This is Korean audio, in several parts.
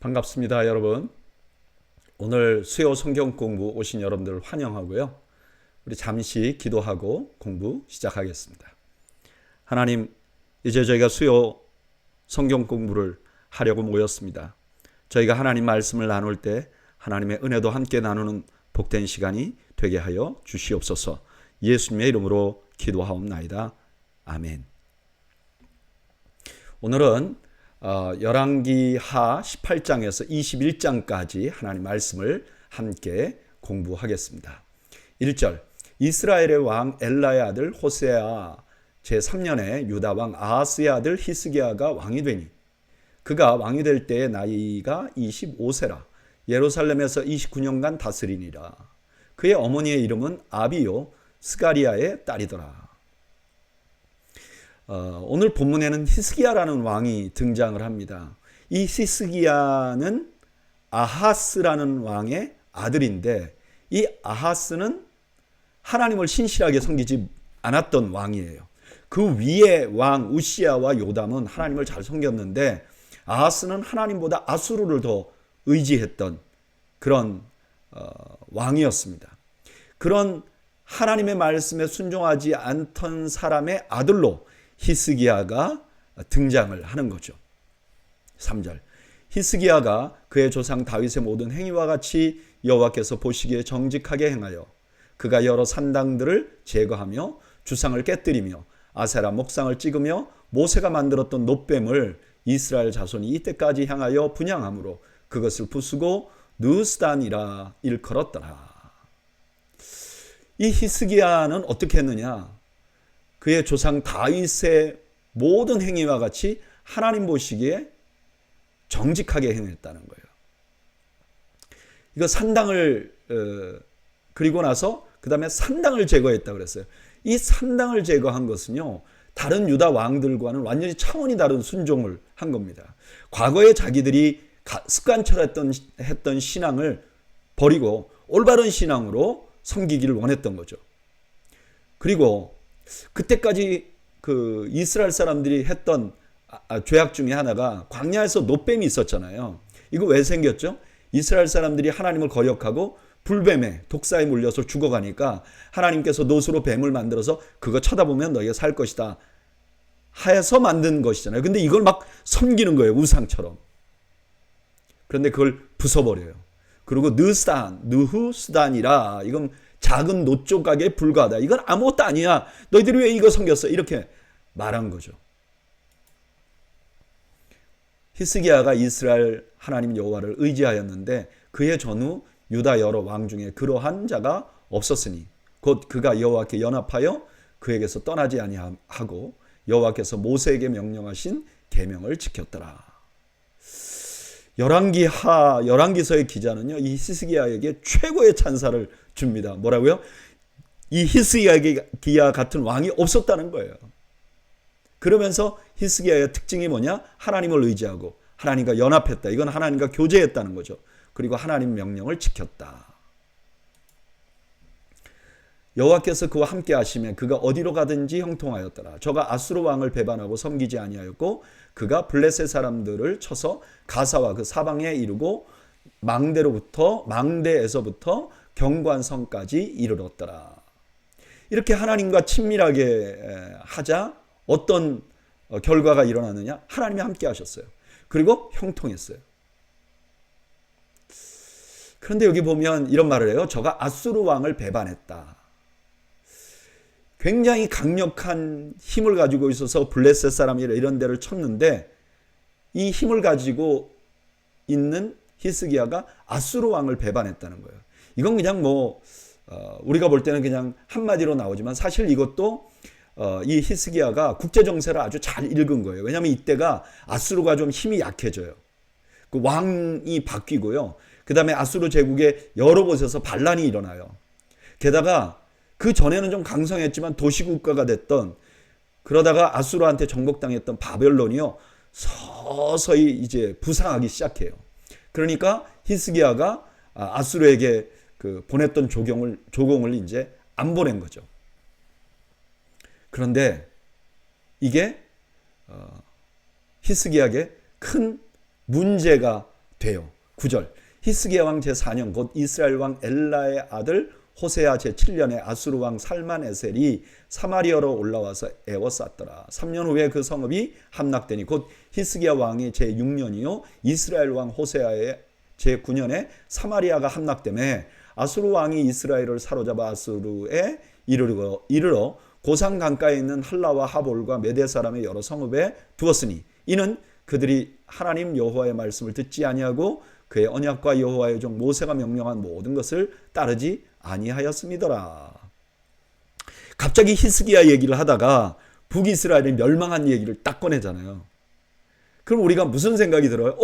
반갑습니다, 여러분. 오늘 수요 성경 공부 오신 여러분들 환영하고요. 우리 잠시 기도하고 공부 시작하겠습니다. 하나님, 이제 저희가 수요 성경 공부를 하려고 모였습니다. 저희가 하나님 말씀을 나눌 때 하나님의 은혜도 함께 나누는 복된 시간이 되게 하여 주시옵소서. 예수님의 이름으로 기도하옵나이다. 아멘. 오늘은 열왕기하 18장에서 21장까지 하나님 말씀을 함께 공부하겠습니다. 1절, 이스라엘의 왕 엘라의 아들 호세아 제3년에 유다 왕 아하스의 아들 히스기야가 왕이 되니 그가 왕이 될 때의 나이가 25세라. 예루살렘에서 29년간 다스리니라. 그의 어머니의 이름은 아비요 스가리아의 딸이더라. 오늘 본문에는 히스기야라는 왕이 등장을 합니다. 이 히스기야는 아하스라는 왕의 아들인데 이 아하스는 하나님을 신실하게 섬기지 않았던 왕이에요. 그 위에 왕 우시야와 요담은 하나님을 잘 섬겼는데 아하스는 하나님보다 아수르를 더 의지했던 그런 왕이었습니다. 그런 하나님의 말씀에 순종하지 않던 사람의 아들로 히스기야가 등장을 하는 거죠. 3절, 히스기야가 그의 조상 다윗의 모든 행위와 같이 여호와께서 보시기에 정직하게 행하여 그가 여러 산당들을 제거하며 주상을 깨뜨리며 아세라 목상을 찍으며 모세가 만들었던 놋뱀을 이스라엘 자손이 이때까지 향하여 분향함으로 그것을 부수고 느스단이라 일컬었더라. 이 히스기야는 어떻게 했느냐? 그의 조상 다윗의 모든 행위와 같이 하나님 보시기에 정직하게 행했다는 거예요. 이거 산당을 그리고 나서 그 다음에 산당을 제거했다고 그랬어요. 이 산당을 제거한 것은요, 다른 유다 왕들과는 완전히 차원이 다른 순종을 한 겁니다. 과거에 자기들이 습관처럼 했던 신앙을 버리고 올바른 신앙으로 섬기기를 원했던 거죠. 그리고 그때까지 그 이스라엘 사람들이 했던 죄악 중에 하나가 광야에서 놋뱀이 있었잖아요. 이거 왜 생겼죠? 이스라엘 사람들이 하나님을 거역하고 불뱀에 독사에 물려서 죽어가니까 하나님께서 놋으로 뱀을 만들어서 그거 쳐다보면 너희가 살 것이다 해서 만든 것이잖아요. 근데 이걸 막 섬기는 거예요, 우상처럼. 그런데 그걸 부숴버려요. 그리고 느후스단이라, 이건 작은 놋 조각에 불과하다. 이건 아무것도 아니야. 너희들이 왜 이거 섬겼어? 이렇게 말한 거죠. 히스기야가 이스라엘 하나님 여호와를 의지하였는데 그의 전후 유다 여러 왕 중에 그러한 자가 없었으니 곧 그가 여호와께 연합하여 그에게서 떠나지 아니하고 여호와께서 모세에게 명령하신 계명을 지켰더라. 열왕기서의 기자는요, 이 히스기야에게 최고의 찬사를 줍니다. 뭐라고요? 이 히스기야 같은 왕이 없었다는 거예요. 그러면서 히스기야의 특징이 뭐냐? 하나님을 의지하고 하나님과 연합했다. 이건 하나님과 교제했다는 거죠. 그리고 하나님 명령을 지켰다. 여호와께서 그와 함께 하시면 그가 어디로 가든지 형통하였더라. 저가 아수르 왕을 배반하고 섬기지 아니하였고 그가 블레셋 사람들을 쳐서 가사와 그 사방에 이르고 망대에서부터 경관성까지 이르렀더라. 이렇게 하나님과 친밀하게 하자 어떤 결과가 일어나느냐? 하나님이 함께 하셨어요. 그리고 형통했어요. 그런데 여기 보면 이런 말을 해요. 저가 아수르 왕을 배반했다. 굉장히 강력한 힘을 가지고 있어서 블레셋 사람이라 이런 데를 쳤는데 이 힘을 가지고 있는 히스기야가 아수르 왕을 배반했다는 거예요. 이건 그냥 우리가 볼 때는 그냥 한마디로 나오지만 사실 이것도 이 히스기야가 국제 정세를 아주 잘 읽은 거예요. 왜냐하면 이때가 아수르가 좀 힘이 약해져요. 그 왕이 바뀌고요. 그 다음에 아수르 제국의 여러 곳에서 반란이 일어나요. 게다가 그 전에는 좀 강성했지만 도시국가가 됐던, 그러다가 아수르한테 정복당했던 바벨론이요, 서서히 이제 부상하기 시작해요. 그러니까 히스기야가 아수르에게 그 보냈던 조공을 이제 안 보낸 거죠. 그런데 이게 히스기야에게 큰 문제가 돼요. 9절. 히스기야 왕 제4년 곧 이스라엘 왕 엘라의 아들 호세아 제7년에 아수르 왕 살만에셀이 사마리아로 올라와서 에워쌌더라. 3년 후에 그 성읍이 함락되니 곧 히스기야 왕이 제6년이요 이스라엘 왕 호세아의 제9년에 사마리아가 함락되매 아수르 왕이 이스라엘을 사로잡아 아수르에 이르러 고산 강가에 있는 할라와 하볼과 메대 사람의 여러 성읍에 두었으니 이는 그들이 하나님 여호와의 말씀을 듣지 아니하고 그의 언약과 여호와의 종 모세가 명령한 모든 것을 따르지 아니하였음이더라. 갑자기 히스기야 얘기를 하다가 북이스라엘이 멸망한 얘기를 딱 꺼내잖아요. 그럼 우리가 무슨 생각이 들어요?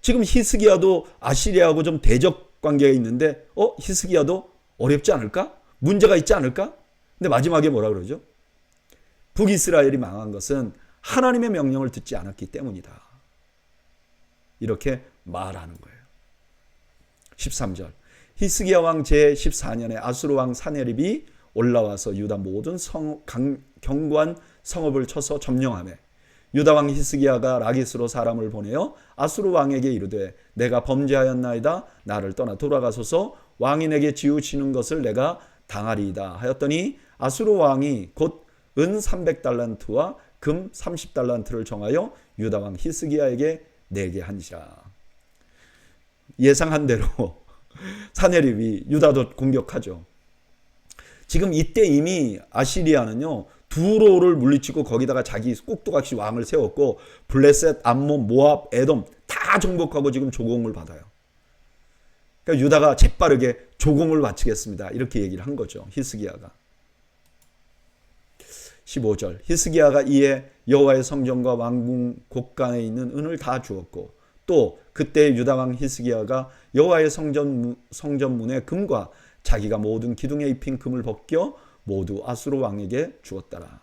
지금 히스기야도 아시리아하고 좀 대적 관계가 있는데 히스기야도 어렵지 않을까? 문제가 있지 않을까? 근데 마지막에 뭐라 그러죠? 북이스라엘이 망한 것은 하나님의 명령을 듣지 않았기 때문이다. 이렇게 말하는 거예요. 13절. 히스기야 왕 제14년에 아수르 왕 사네립이 올라와서 유다 모든 견고한 성읍을 쳐서 점령하며 유다 왕 히스기야가 라기스로 사람을 보내어 아수르 왕에게 이르되 내가 범죄하였나이다. 나를 떠나 돌아가소서. 왕이 내게 지우치는 것을 내가 당하리이다 하였더니 아수르 왕이 곧 은 300달란트와 금 30달란트를 정하여 유다 왕 히스기야에게 내게 한지라. 예상한 대로 사네립이 유다도 공격하죠. 지금 이때 이미 아시리아는요 두로를 물리치고 거기다가 자기 꼭두각시 왕을 세웠고 블레셋, 암몬, 모압, 에돔 다 정복하고 지금 조공을 받아요. 그러니까 유다가 재빠르게 조공을 바치겠습니다. 이렇게 얘기를 한 거죠. 히스기야가. 15절. 히스기야가 이에 여호와의 성전과 왕궁 곳간에 있는 은을 다 주었고 또 그때 유다 왕 히스기야가 여호와의 성전문의 금과 자기가 모든 기둥에 입힌 금을 벗겨 모두 아수르 왕에게 주었더라.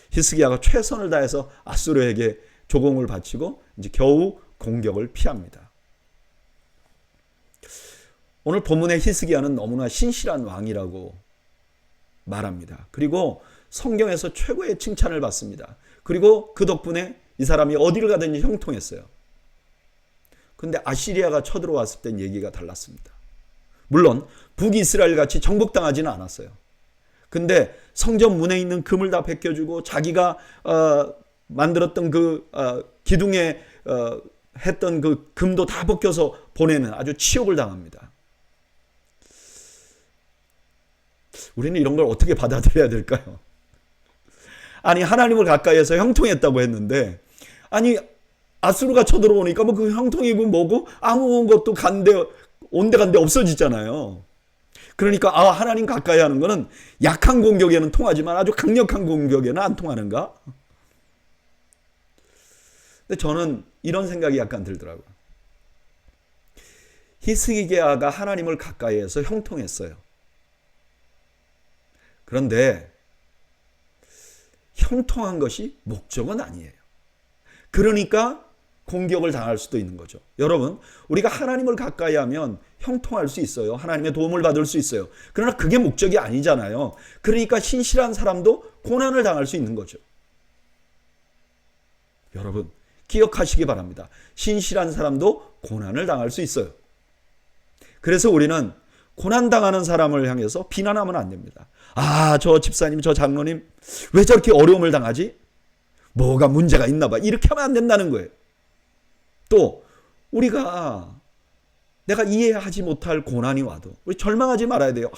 히스기야가 최선을 다해서 아수르에게 조공을 바치고 이제 겨우 공격을 피합니다. 오늘 본문의 히스기야는 너무나 신실한 왕이라고 말합니다. 그리고 성경에서 최고의 칭찬을 받습니다. 그리고 그 덕분에 이 사람이 어디를 가든지 형통했어요. 그런데 아시리아가 쳐들어왔을 땐 얘기가 달랐습니다. 물론 북이스라엘 같이 정복당하지는 않았어요. 근데 성전 문에 있는 금을 다 벗겨주고 자기가 만들었던 그 기둥에 했던 그 금도 다 벗겨서 보내는 아주 치욕을 당합니다. 우리는 이런 걸 어떻게 받아들여야 될까요? 아니 하나님을 가까이해서 형통했다고 했는데 아니 아수르가 쳐들어오니까 뭐 그 형통이고 뭐고 아무것도 온데간데 없어지잖아요. 그러니까 하나님 가까이 하는 거는 약한 공격에는 통하지만 아주 강력한 공격에는 안 통하는가? 근데 저는 이런 생각이 약간 들더라고요. 히스기야가 하나님을 가까이해서 형통했어요. 그런데 형통한 것이 목적은 아니에요. 그러니까 공격을 당할 수도 있는 거죠. 여러분, 우리가 하나님을 가까이 하면 형통할 수 있어요. 하나님의 도움을 받을 수 있어요. 그러나 그게 목적이 아니잖아요. 그러니까 신실한 사람도 고난을 당할 수 있는 거죠. 여러분, 기억하시기 바랍니다. 신실한 사람도 고난을 당할 수 있어요. 그래서 우리는 고난당하는 사람을 향해서 비난하면 안 됩니다. 저 집사님, 저 장로님 왜 저렇게 어려움을 당하지? 뭐가 문제가 있나 봐. 이렇게 하면 안 된다는 거예요. 또 우리가 내가 이해하지 못할 고난이 와도 우리 절망하지 말아야 돼요.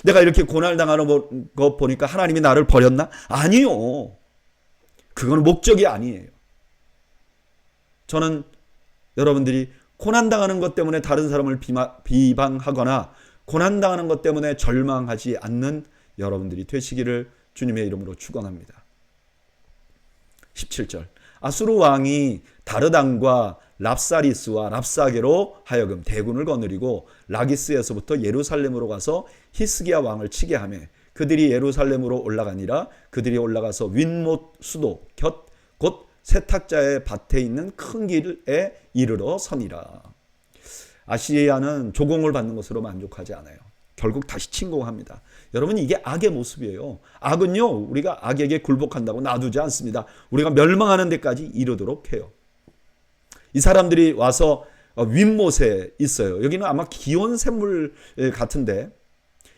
내가 이렇게 고난을 당하는 거 보니까 하나님이 나를 버렸나? 아니요. 그건 목적이 아니에요. 저는 여러분들이 고난당하는 것 때문에 다른 사람을 비방하거나 고난당하는 것 때문에 절망하지 않는 여러분들이 되시기를 주님의 이름으로 축원합니다. 17절. 아수르 왕이 다르단과 랍사리스와 랍사게로 하여금 대군을 거느리고 라기스에서부터 예루살렘으로 가서 히스기야 왕을 치게 하며 그들이 예루살렘으로 올라가니라. 그들이 올라가서 윈못 수도 곧 세탁자의 밭에 있는 큰 길에 이르러 서니라. 아시리아는 조공을 받는 것으로 만족하지 않아요. 결국 다시 침공합니다. 여러분, 이게 악의 모습이에요. 악은요, 우리가 악에게 굴복한다고 놔두지 않습니다. 우리가 멸망하는 데까지 이르도록 해요. 이 사람들이 와서 윗못에 있어요. 여기는 아마 기온 샘물 같은데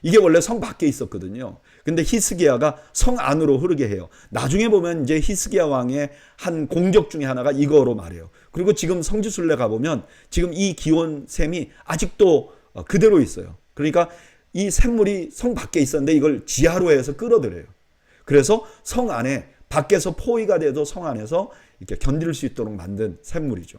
이게 원래 성 밖에 있었거든요. 근데 히스기야가 성 안으로 흐르게 해요. 나중에 보면 이제 히스기야 왕의 한 공격 중에 하나가 이거로 말해요. 그리고 지금 성지순례 가보면 지금 이 기온 샘이 아직도 그대로 있어요. 그러니까 이 샘물이 성 밖에 있었는데 이걸 지하로 해서 끌어들여요. 그래서 성 안에 밖에서 포위가 돼도 성 안에서 이렇게 견딜 수 있도록 만든 샘물이죠.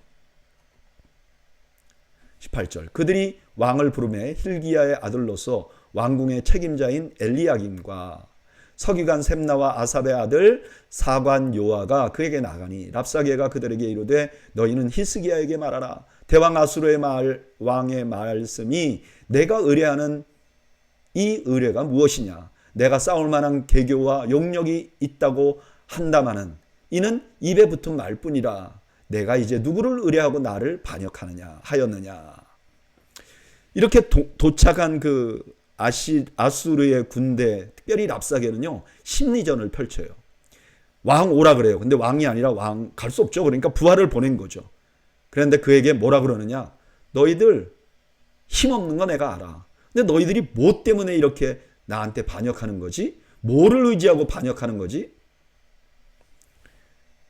18절 그들이 왕을 부르매 hil기야의 아들로서 왕궁의 책임자인 엘리야김과 서기관 셈나와 아삽의 아들 사관 요아가 그에게 나가니 랍사게가 그들에게 이르되 너희는 히스기야에게 말하라. 대왕 아수르의 왕의 말씀이 내가 의뢰하는 이 의뢰가 무엇이냐. 내가 싸울 만한 계교와 용력이 있다고 한다마는 이는 입에 붙은 말뿐이라. 내가 이제 누구를 의뢰하고 나를 반역하느냐. 이렇게 도착한 그 아수르의 군대, 특별히 랍사게는요, 심리전을 펼쳐요. 왕 오라 그래요. 근데 왕이 아니라 왕 갈 수 없죠. 그러니까 부하를 보낸 거죠. 그런데 그에게 뭐라 그러느냐? 너희들 힘없는 거 내가 알아. 근데 너희들이 뭐 때문에 이렇게 나한테 반역하는 거지? 뭐를 의지하고 반역하는 거지?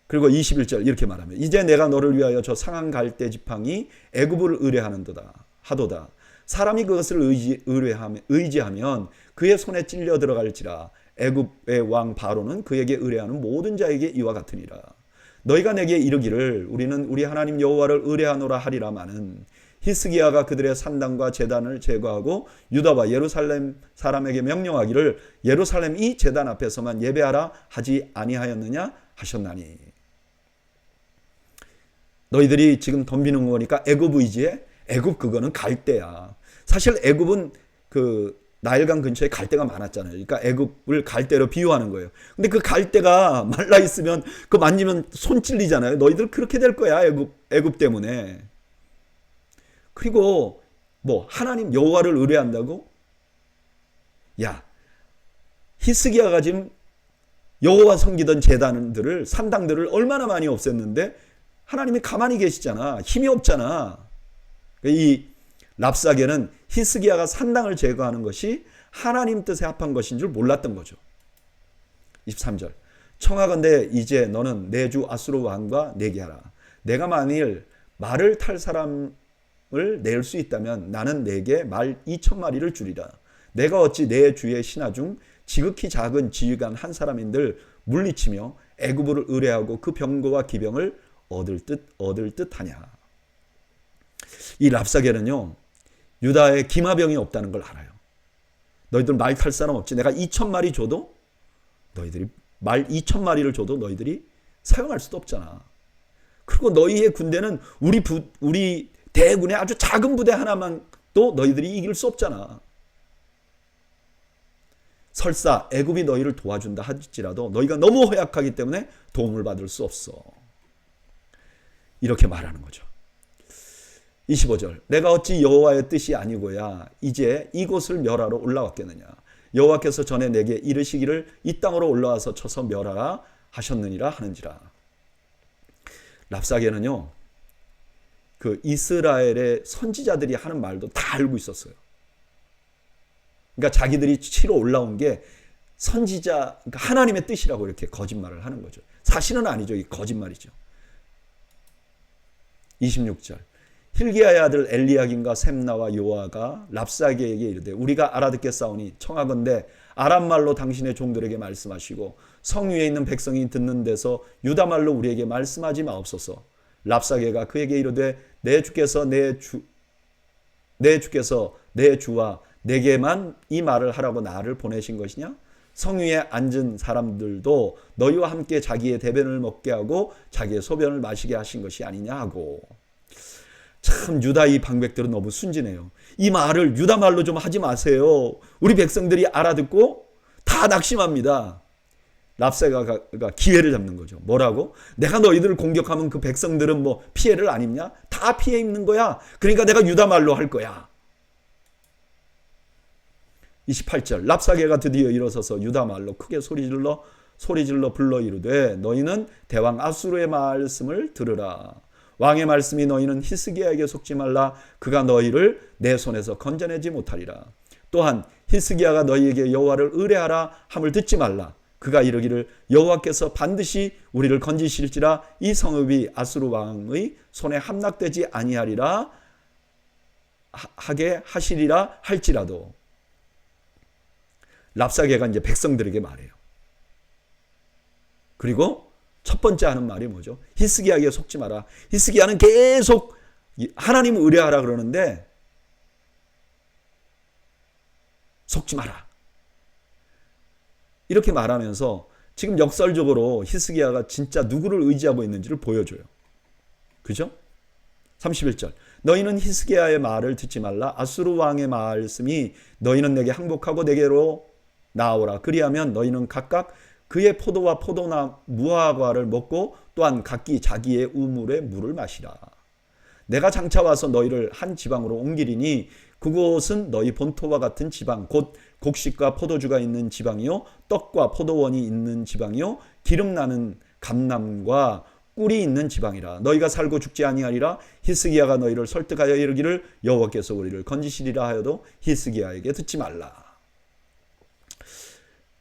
그리고 21절 이렇게 말하면 이제 내가 너를 위하여 저 상한 갈대 지팡이 애굽을 하도다. 사람이 그것을 의지하면 그의 손에 찔려 들어갈지라. 애굽의 왕 바로는 그에게 의뢰하는 모든 자에게 이와 같으니라. 너희가 내게 이르기를 우리는 우리 하나님 여호와를 의뢰하노라 하리라마는 히스기야가 그들의 산당과 제단을 제거하고 유다와 예루살렘 사람에게 명령하기를 예루살렘 이 제단 앞에서만 예배하라 하지 아니하였느냐 하셨나니. 너희들이 지금 덤비는 거니까 애굽 의지에 애굽 그거는 갈대야. 사실 애굽은 그 나일강 근처에 갈대가 많았잖아요. 그러니까 애굽을 갈대로 비유하는 거예요. 근데 그 갈대가 말라 있으면 그 만지면 손 찔리잖아요. 너희들 그렇게 될 거야. 애굽 때문에. 그리고 뭐 하나님 여호와를 의뢰한다고? 야, 히스기야가 지금 여호와 섬기던 제단들을 산당들을 얼마나 많이 없앴는데 하나님이 가만히 계시잖아. 힘이 없잖아. 이 랍사게는 히스기야가 산당을 제거하는 것이 하나님 뜻에 합한 것인 줄 몰랐던 거죠. 23절 청하건대 이제 너는 내 주 아수르 왕과 내기하라. 내가 만일 말을 탈 사람을 낼 수 있다면 나는 내게 말 2,000마리를 주리라. 내가 어찌 내 주의 신하 중 지극히 작은 지휘관 한 사람인들 물리치며 애굽을 의뢰하고 그 병거와 기병을 얻을 듯하냐. 이 랍사게는요, 유다에 기마병이 없다는 걸 알아요. 너희들 말 탈 사람 없지. 내가 2,000마리 줘도 너희들이 말 2,000마리를 줘도 너희들이 사용할 수도 없잖아. 그리고 너희의 군대는 우리 대군의 아주 작은 부대 하나만 또 너희들이 이길 수 없잖아. 설사 애굽이 너희를 도와준다 할지라도 너희가 너무 허약하기 때문에 도움을 받을 수 없어. 이렇게 말하는 거죠. 25절 내가 어찌 여호와의 뜻이 아니고야 이제 이곳을 멸하러 올라왔겠느냐. 여호와께서 전에 내게 이르시기를 이 땅으로 올라와서 쳐서 멸하라 하셨느니라 하는지라. 랍사게는요, 그 이스라엘의 선지자들이 하는 말도 다 알고 있었어요. 그러니까 자기들이 치러 올라온 게 선지자, 그러니까 하나님의 뜻이라고 이렇게 거짓말을 하는 거죠. 사실은 아니죠. 이 거짓말이죠. 26절 hil기야의 아들 엘리야김과 셈나와 요아가 랍사게에게 이르되 우리가 알아듣겠사오니 청하건대 아람말로 당신의 종들에게 말씀하시고 성 위에 있는 백성이 듣는 데서 유다말로 우리에게 말씀하지 마옵소서. 랍사게가 그에게 이르되 내 주께서 내 주와 내게만 이 말을 하라고 나를 보내신 것이냐? 성 위에 앉은 사람들도 너희와 함께 자기의 대변을 먹게 하고 자기의 소변을 마시게 하신 것이 아니냐 하고. 참 유다 이 방백들은 너무 순진해요. 이 말을 유다 말로 좀 하지 마세요. 우리 백성들이 알아듣고 다 낙심합니다. 랍사게가 기회를 잡는 거죠. 뭐라고? 내가 너희들을 공격하면 그 백성들은 뭐 피해를 안 입냐? 다 피해 입는 거야. 그러니까 내가 유다 말로 할 거야. 28절 랍사게가 드디어 일어서서 유다 말로 크게 소리질러 불러 이르되 너희는 대왕 아수르의 말씀을 들으라. 왕의 말씀이 너희는 히스기야에게 속지 말라. 그가 너희를 내 손에서 건져내지 못하리라. 또한 히스기야가 너희에게 여호와를 의뢰하라 함을 듣지 말라. 그가 이르기를 여호와께서 반드시 우리를 건지실지라 이 성읍이 아수르 왕의 손에 함락되지 아니하리라 하게 하시리라 할지라도. 랍사게가 이제 백성들에게 말해요. 그리고 첫 번째 하는 말이 뭐죠? 히스기야에게 속지 마라. 히스기야는 계속 하나님을 의뢰하라 그러는데 속지 마라. 이렇게 말하면서 지금 역설적으로 히스기야가 진짜 누구를 의지하고 있는지를 보여줘요. 그죠? 31절. 너희는 히스기야의 말을 듣지 말라. 아수르 왕의 말씀이 너희는 내게 항복하고 내게로 나오라. 그리하면 너희는 각각 그의 포도와 포도나 무화과를 먹고 또한 각기 자기의 우물의 물을 마시라. 내가 장차 와서 너희를 한 지방으로 옮기리니 그곳은 너희 본토와 같은 지방 곧 곡식과 포도주가 있는 지방이요 떡과 포도원이 있는 지방이요 기름 나는 감람과 꿀이 있는 지방이라. 너희가 살고 죽지 아니하리라. 히스기야가 너희를 설득하여 이르기를 여호와께서 우리를 건지시리라 하여도 히스기야에게 듣지 말라.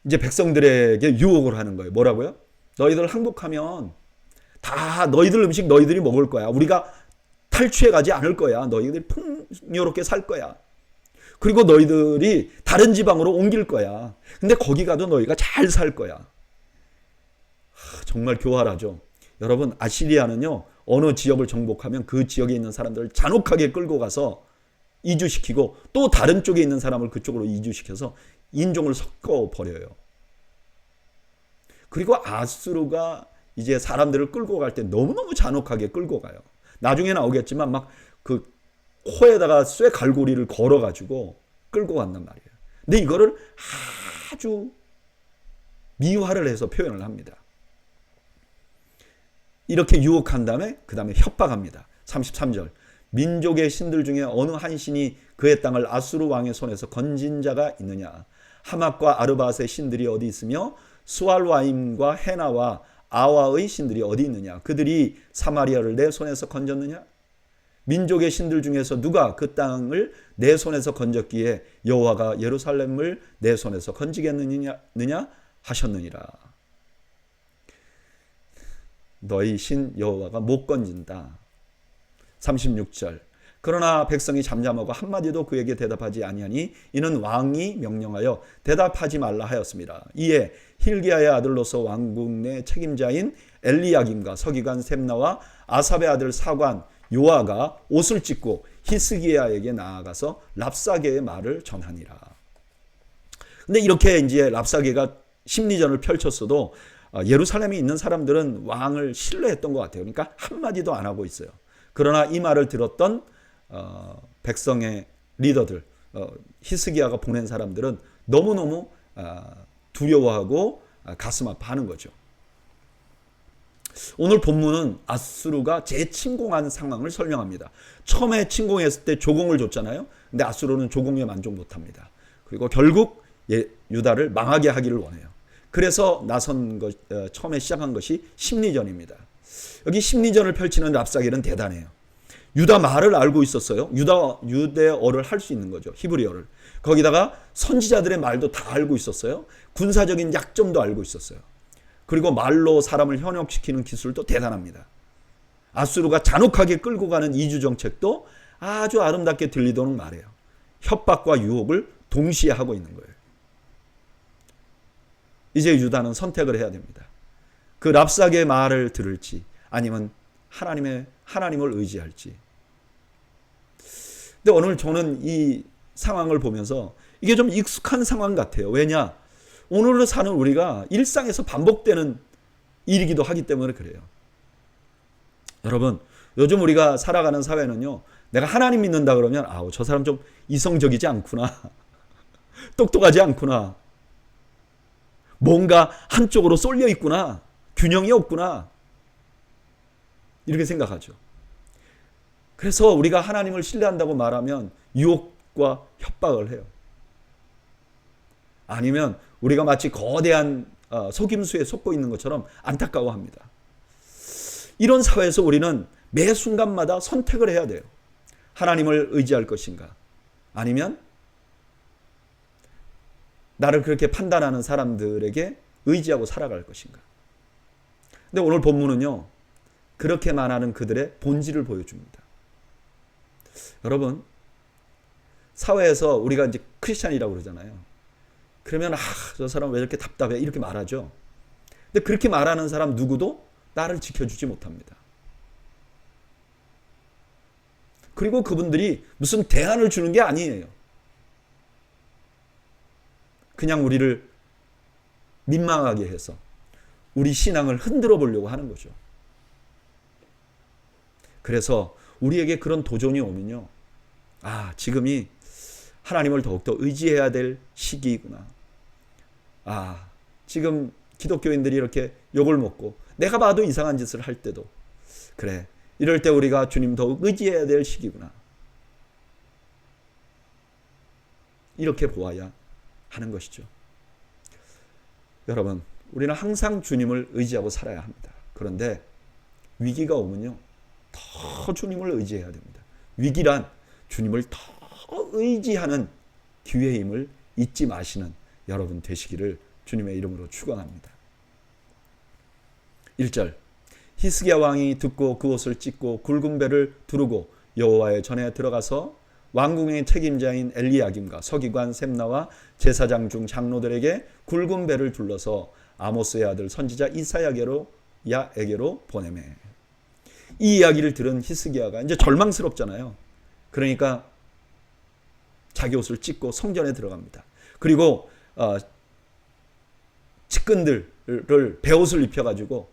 이제 백성들에게 유혹을 하는 거예요. 뭐라고요? 너희들 항복하면 다 너희들 음식 너희들이 먹을 거야. 우리가 탈취해 가지 않을 거야. 너희들이 풍요롭게 살 거야. 그리고 너희들이 다른 지방으로 옮길 거야. 근데 거기 가도 너희가 잘 살 거야. 정말 교활하죠. 여러분, 아시리아는요, 어느 지역을 정복하면 그 지역에 있는 사람들을 잔혹하게 끌고 가서 이주시키고 또 다른 쪽에 있는 사람을 그쪽으로 이주시켜서 인종을 섞어버려요. 그리고 아수르가 이제 사람들을 끌고 갈 때 너무너무 잔혹하게 끌고 가요. 나중에 나오겠지만 막 그 코에다가 쇠갈고리를 걸어가지고 끌고 간단 말이에요. 근데 이거를 아주 미화를 해서 표현을 합니다. 이렇게 유혹한 다음에 그 다음에 협박합니다. 33절. 민족의 신들 중에 어느 한 신이 그의 땅을 아수르 왕의 손에서 건진 자가 있느냐. 하맛과 아르밧의 신들이 어디 있으며 수알와임과 헤나와 아와의 신들이 어디 있느냐. 그들이 사마리아를 내 손에서 건졌느냐. 민족의 신들 중에서 누가 그 땅을 내 손에서 건졌기에 여호와가 예루살렘을 내 손에서 건지겠느냐 하셨느니라. 너희 신 여호와가 못 건진다. 36절. 그러나 백성이 잠잠하고 한마디도 그에게 대답하지 아니하니 이는 왕이 명령하여 대답하지 말라 하였습니다. 이에 힐기야의 아들로서 왕국 내 책임자인 엘리야김과 서기관 셈나와 아삽의 아들 사관 요아가 옷을 찢고 히스기야에게 나아가서 랍사게의 말을 전하니라. 근데 이렇게 이제 랍사게가 심리전을 펼쳤어도 예루살렘에 있는 사람들은 왕을 신뢰했던 것 같아요. 그러니까 한마디도 안 하고 있어요. 그러나 이 말을 들었던 백성의 리더들, 히스기야가 보낸 사람들은 너무너무 두려워하고 가슴 아파하는 거죠. 오늘 본문은 아수르가 재침공한 상황을 설명합니다. 처음에 침공했을 때 조공을 줬잖아요. 근데 아수르는 조공에 만족 못합니다. 그리고 결국 유다를 망하게 하기를 원해요. 그래서 처음에 시작한 것이 심리전입니다. 여기 심리전을 펼치는 랍사겔은 대단해요. 유다 말을 알고 있었어요. 유대어를 할 수 있는 거죠. 히브리어를. 거기다가 선지자들의 말도 다 알고 있었어요. 군사적인 약점도 알고 있었어요. 그리고 말로 사람을 현혹시키는 기술도 대단합니다. 아수르가 잔혹하게 끌고 가는 이주 정책도 아주 아름답게 들리도록 말해요. 협박과 유혹을 동시에 하고 있는 거예요. 이제 유다는 선택을 해야 됩니다. 그 랍사게의 말을 들을지 아니면 하나님을 의지할지. 근데 오늘 저는 이 상황을 보면서 이게 좀 익숙한 상황 같아요. 왜냐? 오늘을 사는 우리가 일상에서 반복되는 일이기도 하기 때문에 그래요. 여러분, 요즘 우리가 살아가는 사회는요, 내가 하나님 믿는다 그러면 저 사람 좀 이성적이지 않구나. 똑똑하지 않구나. 뭔가 한쪽으로 쏠려 있구나. 균형이 없구나. 이렇게 생각하죠. 그래서 우리가 하나님을 신뢰한다고 말하면 유혹과 협박을 해요. 아니면 우리가 마치 거대한 속임수에 속고 있는 것처럼 안타까워합니다. 이런 사회에서 우리는 매 순간마다 선택을 해야 돼요. 하나님을 의지할 것인가, 아니면 나를 그렇게 판단하는 사람들에게 의지하고 살아갈 것인가. 근데 오늘 본문은요, 그렇게 말하는 그들의 본질을 보여줍니다. 여러분, 사회에서 우리가 이제 크리스찬이라고 그러잖아요. 그러면 저 사람 왜 이렇게 답답해 이렇게 말하죠. 근데 그렇게 말하는 사람 누구도 나를 지켜주지 못합니다. 그리고 그분들이 무슨 대안을 주는 게 아니에요. 그냥 우리를 민망하게 해서 우리 신앙을 흔들어 보려고 하는 거죠. 그래서 우리에게 그런 도전이 오면요, 지금이 하나님을 더욱더 의지해야 될 시기이구나. 지금 기독교인들이 이렇게 욕을 먹고 내가 봐도 이상한 짓을 할 때도, 그래, 이럴 때 우리가 주님 더욱 의지해야 될 시기구나. 이렇게 보아야 하는 것이죠. 여러분, 우리는 항상 주님을 의지하고 살아야 합니다. 그런데 위기가 오면요, 더 주님을 의지해야 됩니다. 위기란 주님을 더 의지하는 기회임을 잊지 마시는 여러분 되시기를 주님의 이름으로 축원합니다. 1절, 히스기야 왕이 듣고 그 옷을 찢고 굵은 배를 두르고 여호와의 전에 들어가서 왕궁의 책임자인 엘리야김과 서기관 셈나와 제사장 중 장로들에게 굵은 배를 둘러서 아모스의 아들 선지자 이사야에게로 보내매. 이 이야기를 들은 히스기야가 이제 절망스럽잖아요. 그러니까 자기 옷을 찢고 성전에 들어갑니다. 그리고 측근들을 베옷을 입혀가지고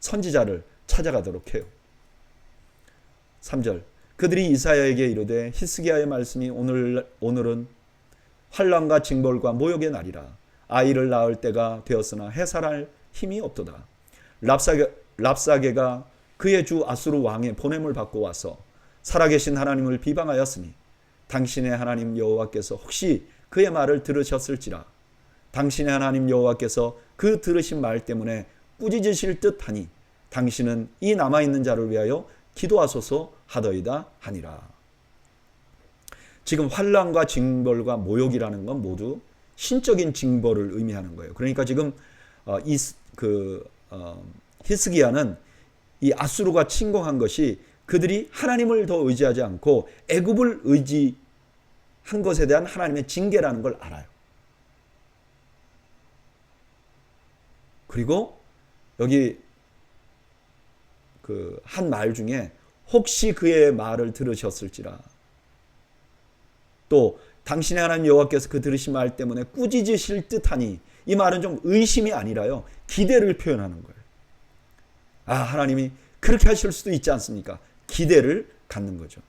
선지자를 찾아가도록 해요. 3절, 그들이 이사야에게 이르되 히스기야의 말씀이 오늘은 환난과 징벌과 모욕의 날이라. 아이를 낳을 때가 되었으나 해살할 힘이 없도다. 랍사게가 그의 주 아수르 왕의 보냄을 받고 와서 살아계신 하나님을 비방하였으니 당신의 하나님 여호와께서 혹시 그의 말을 들으셨을지라. 당신의 하나님 여호와께서 그 들으신 말 때문에 꾸짖으실 듯하니 당신은 이 남아있는 자를 위하여 기도하소서 하더이다 하니라. 지금 환난과 징벌과 모욕이라는 건 모두 신적인 징벌을 의미하는 거예요. 그러니까 지금 히스기야는 이 아수르가 침공한 것이 그들이 하나님을 더 의지하지 않고 애굽을 의지한 것에 대한 하나님의 징계라는 걸 알아요. 그리고 여기 그 한 말 중에 혹시 그의 말을 들으셨을지라, 또 당신의 하나님 여호와께서 그 들으신 말 때문에 꾸짖으실 듯하니, 이 말은 좀 의심이 아니라요, 기대를 표현하는 거예요. 하나님이 그렇게 하실 수도 있지 않습니까? 기대를 갖는 거죠.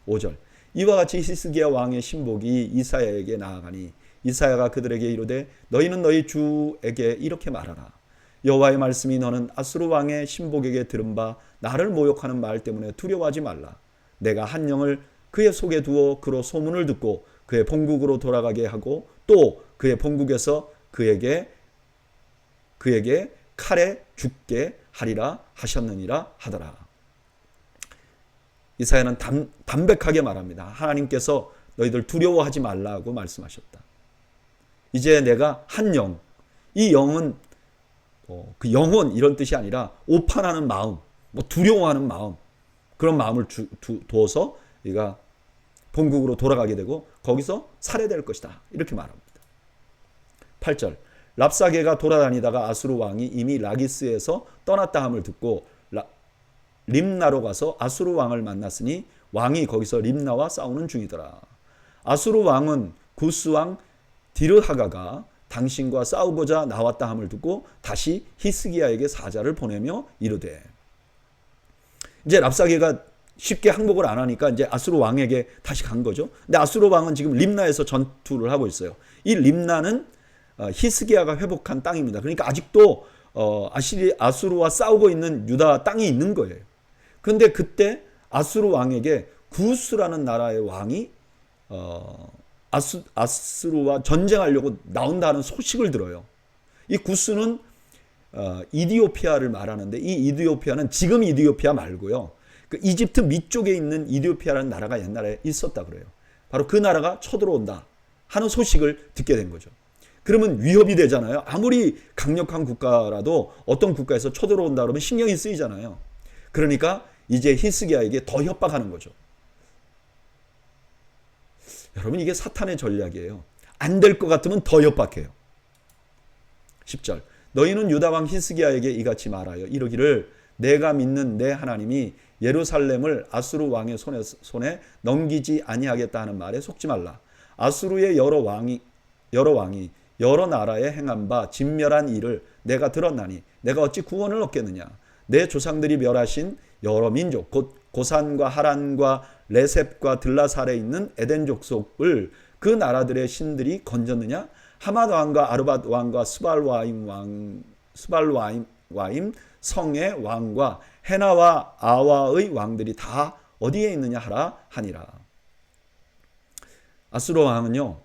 5절, 이와 같이 히스기야 왕의 신복이 이사야에게 나아가니 이사야가 그들에게 이르되 너희는 너희 주에게 이렇게 말하라. 여호와의 말씀이 너는 아수르 왕의 신복에게 들은 바 나를 모욕하는 말 때문에 두려워하지 말라. 내가 한 영을 그의 속에 두어 그로 소문을 듣고 그의 본국으로 돌아가게 하고 또 그의 본국에서 그에게 칼에 죽게 하리라 하셨느니라 하더라. 이사야는 담백하게 말합니다. 하나님께서 너희들 두려워하지 말라고 말씀하셨다. 이제 내가 한 영, 이 영은 그 영혼 이런 뜻이 아니라 오판하는 마음, 두려워하는 마음, 그런 마음을 두어서 우리가 본국으로 돌아가게 되고 거기서 살해될 것이다, 이렇게 말합니다. 8절, 랍사게가 돌아다니다가 아수르 왕이 이미 라기스에서 떠났다 함을 듣고 림나로 가서 아수르 왕을 만났으니 왕이 거기서 림나와 싸우는 중이더라. 아수르 왕은 구스 왕 디르하가가 당신과 싸우고자 나왔다 함을 듣고 다시 히스기야에게 사자를 보내며 이르되, 이제 랍사게가 쉽게 항복을 안 하니까 이제 아수르 왕에게 다시 간 거죠. 근데 아수르 왕은 지금 림나에서 전투를 하고 있어요. 이 림나는 히스기야가 회복한 땅입니다. 그러니까 아직도 아수르와 싸우고 있는 유다 땅이 있는 거예요. 그런데 그때 아수르 왕에게 구스라는 나라의 왕이 아수르와 전쟁하려고 나온다는 소식을 들어요. 이 구스는 이디오피아를 말하는데 이 이디오피아는 지금 이디오피아 말고요. 그 이집트 밑쪽에 있는 이디오피아라는 나라가 옛날에 있었다 그래요. 바로 그 나라가 쳐들어온다 하는 소식을 듣게 된 거죠. 그러면 위협이 되잖아요. 아무리 강력한 국가라도 어떤 국가에서 쳐들어온다 그러면 신경이 쓰이잖아요. 그러니까 이제 히스기야에게 더 협박하는 거죠. 여러분, 이게 사탄의 전략이에요. 안 될 것 같으면 더 협박해요. 10절. 너희는 유다왕 히스기야에게 이같이 말하여 이르기를 내가 믿는 내 하나님이 예루살렘을 아수르 왕의 손에 넘기지 아니하겠다 하는 말에 속지 말라. 아수르의 여러 왕이 여러 나라에 행한 바 진멸한 일을 내가 들었나니 내가 어찌 구원을 얻겠느냐. 내 조상들이 멸하신 여러 민족 곧 고산과 하란과 레셉과 들라살에 있는 에덴 족속을 그 나라들의 신들이 건졌느냐. 하맛 왕과 아르밧 왕과 스발와임 성의 왕과 헤나와 아와의 왕들이 다 어디에 있느냐 하라 하니라. 아수르 왕은요,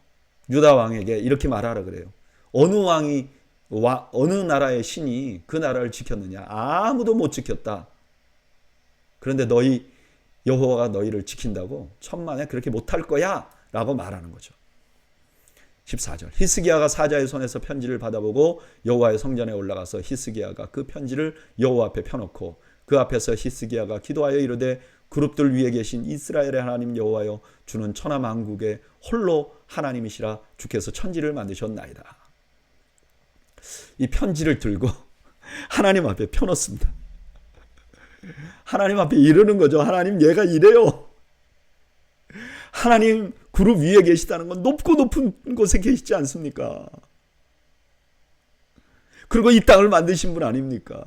유다 왕에게 이렇게 말하라 그래요. 어느 나라의 신이 그 나라를 지켰느냐? 아무도 못 지켰다. 그런데 너희 여호와가 너희를 지킨다고 천만에 그렇게 못할 거야 라고 말하는 거죠. 14절. 히스기야가 사자의 손에서 편지를 받아보고 여호와의 성전에 올라가서 히스기야가 그 편지를 여호와 앞에 펴놓고 그 앞에서 히스기야가 기도하여 이르되 그룹들 위에 계신 이스라엘의 하나님 여호와여 주는 천하만국의 홀로 하나님이시라 주께서 천지를 만드셨나이다. 이 편지를 들고 하나님 앞에 펴놓습니다. 하나님 앞에 이르는 거죠. 하나님, 얘가 이래요. 하나님 그룹 위에 계시다는 건 높고 높은 곳에 계시지 않습니까? 그리고 이 땅을 만드신 분 아닙니까?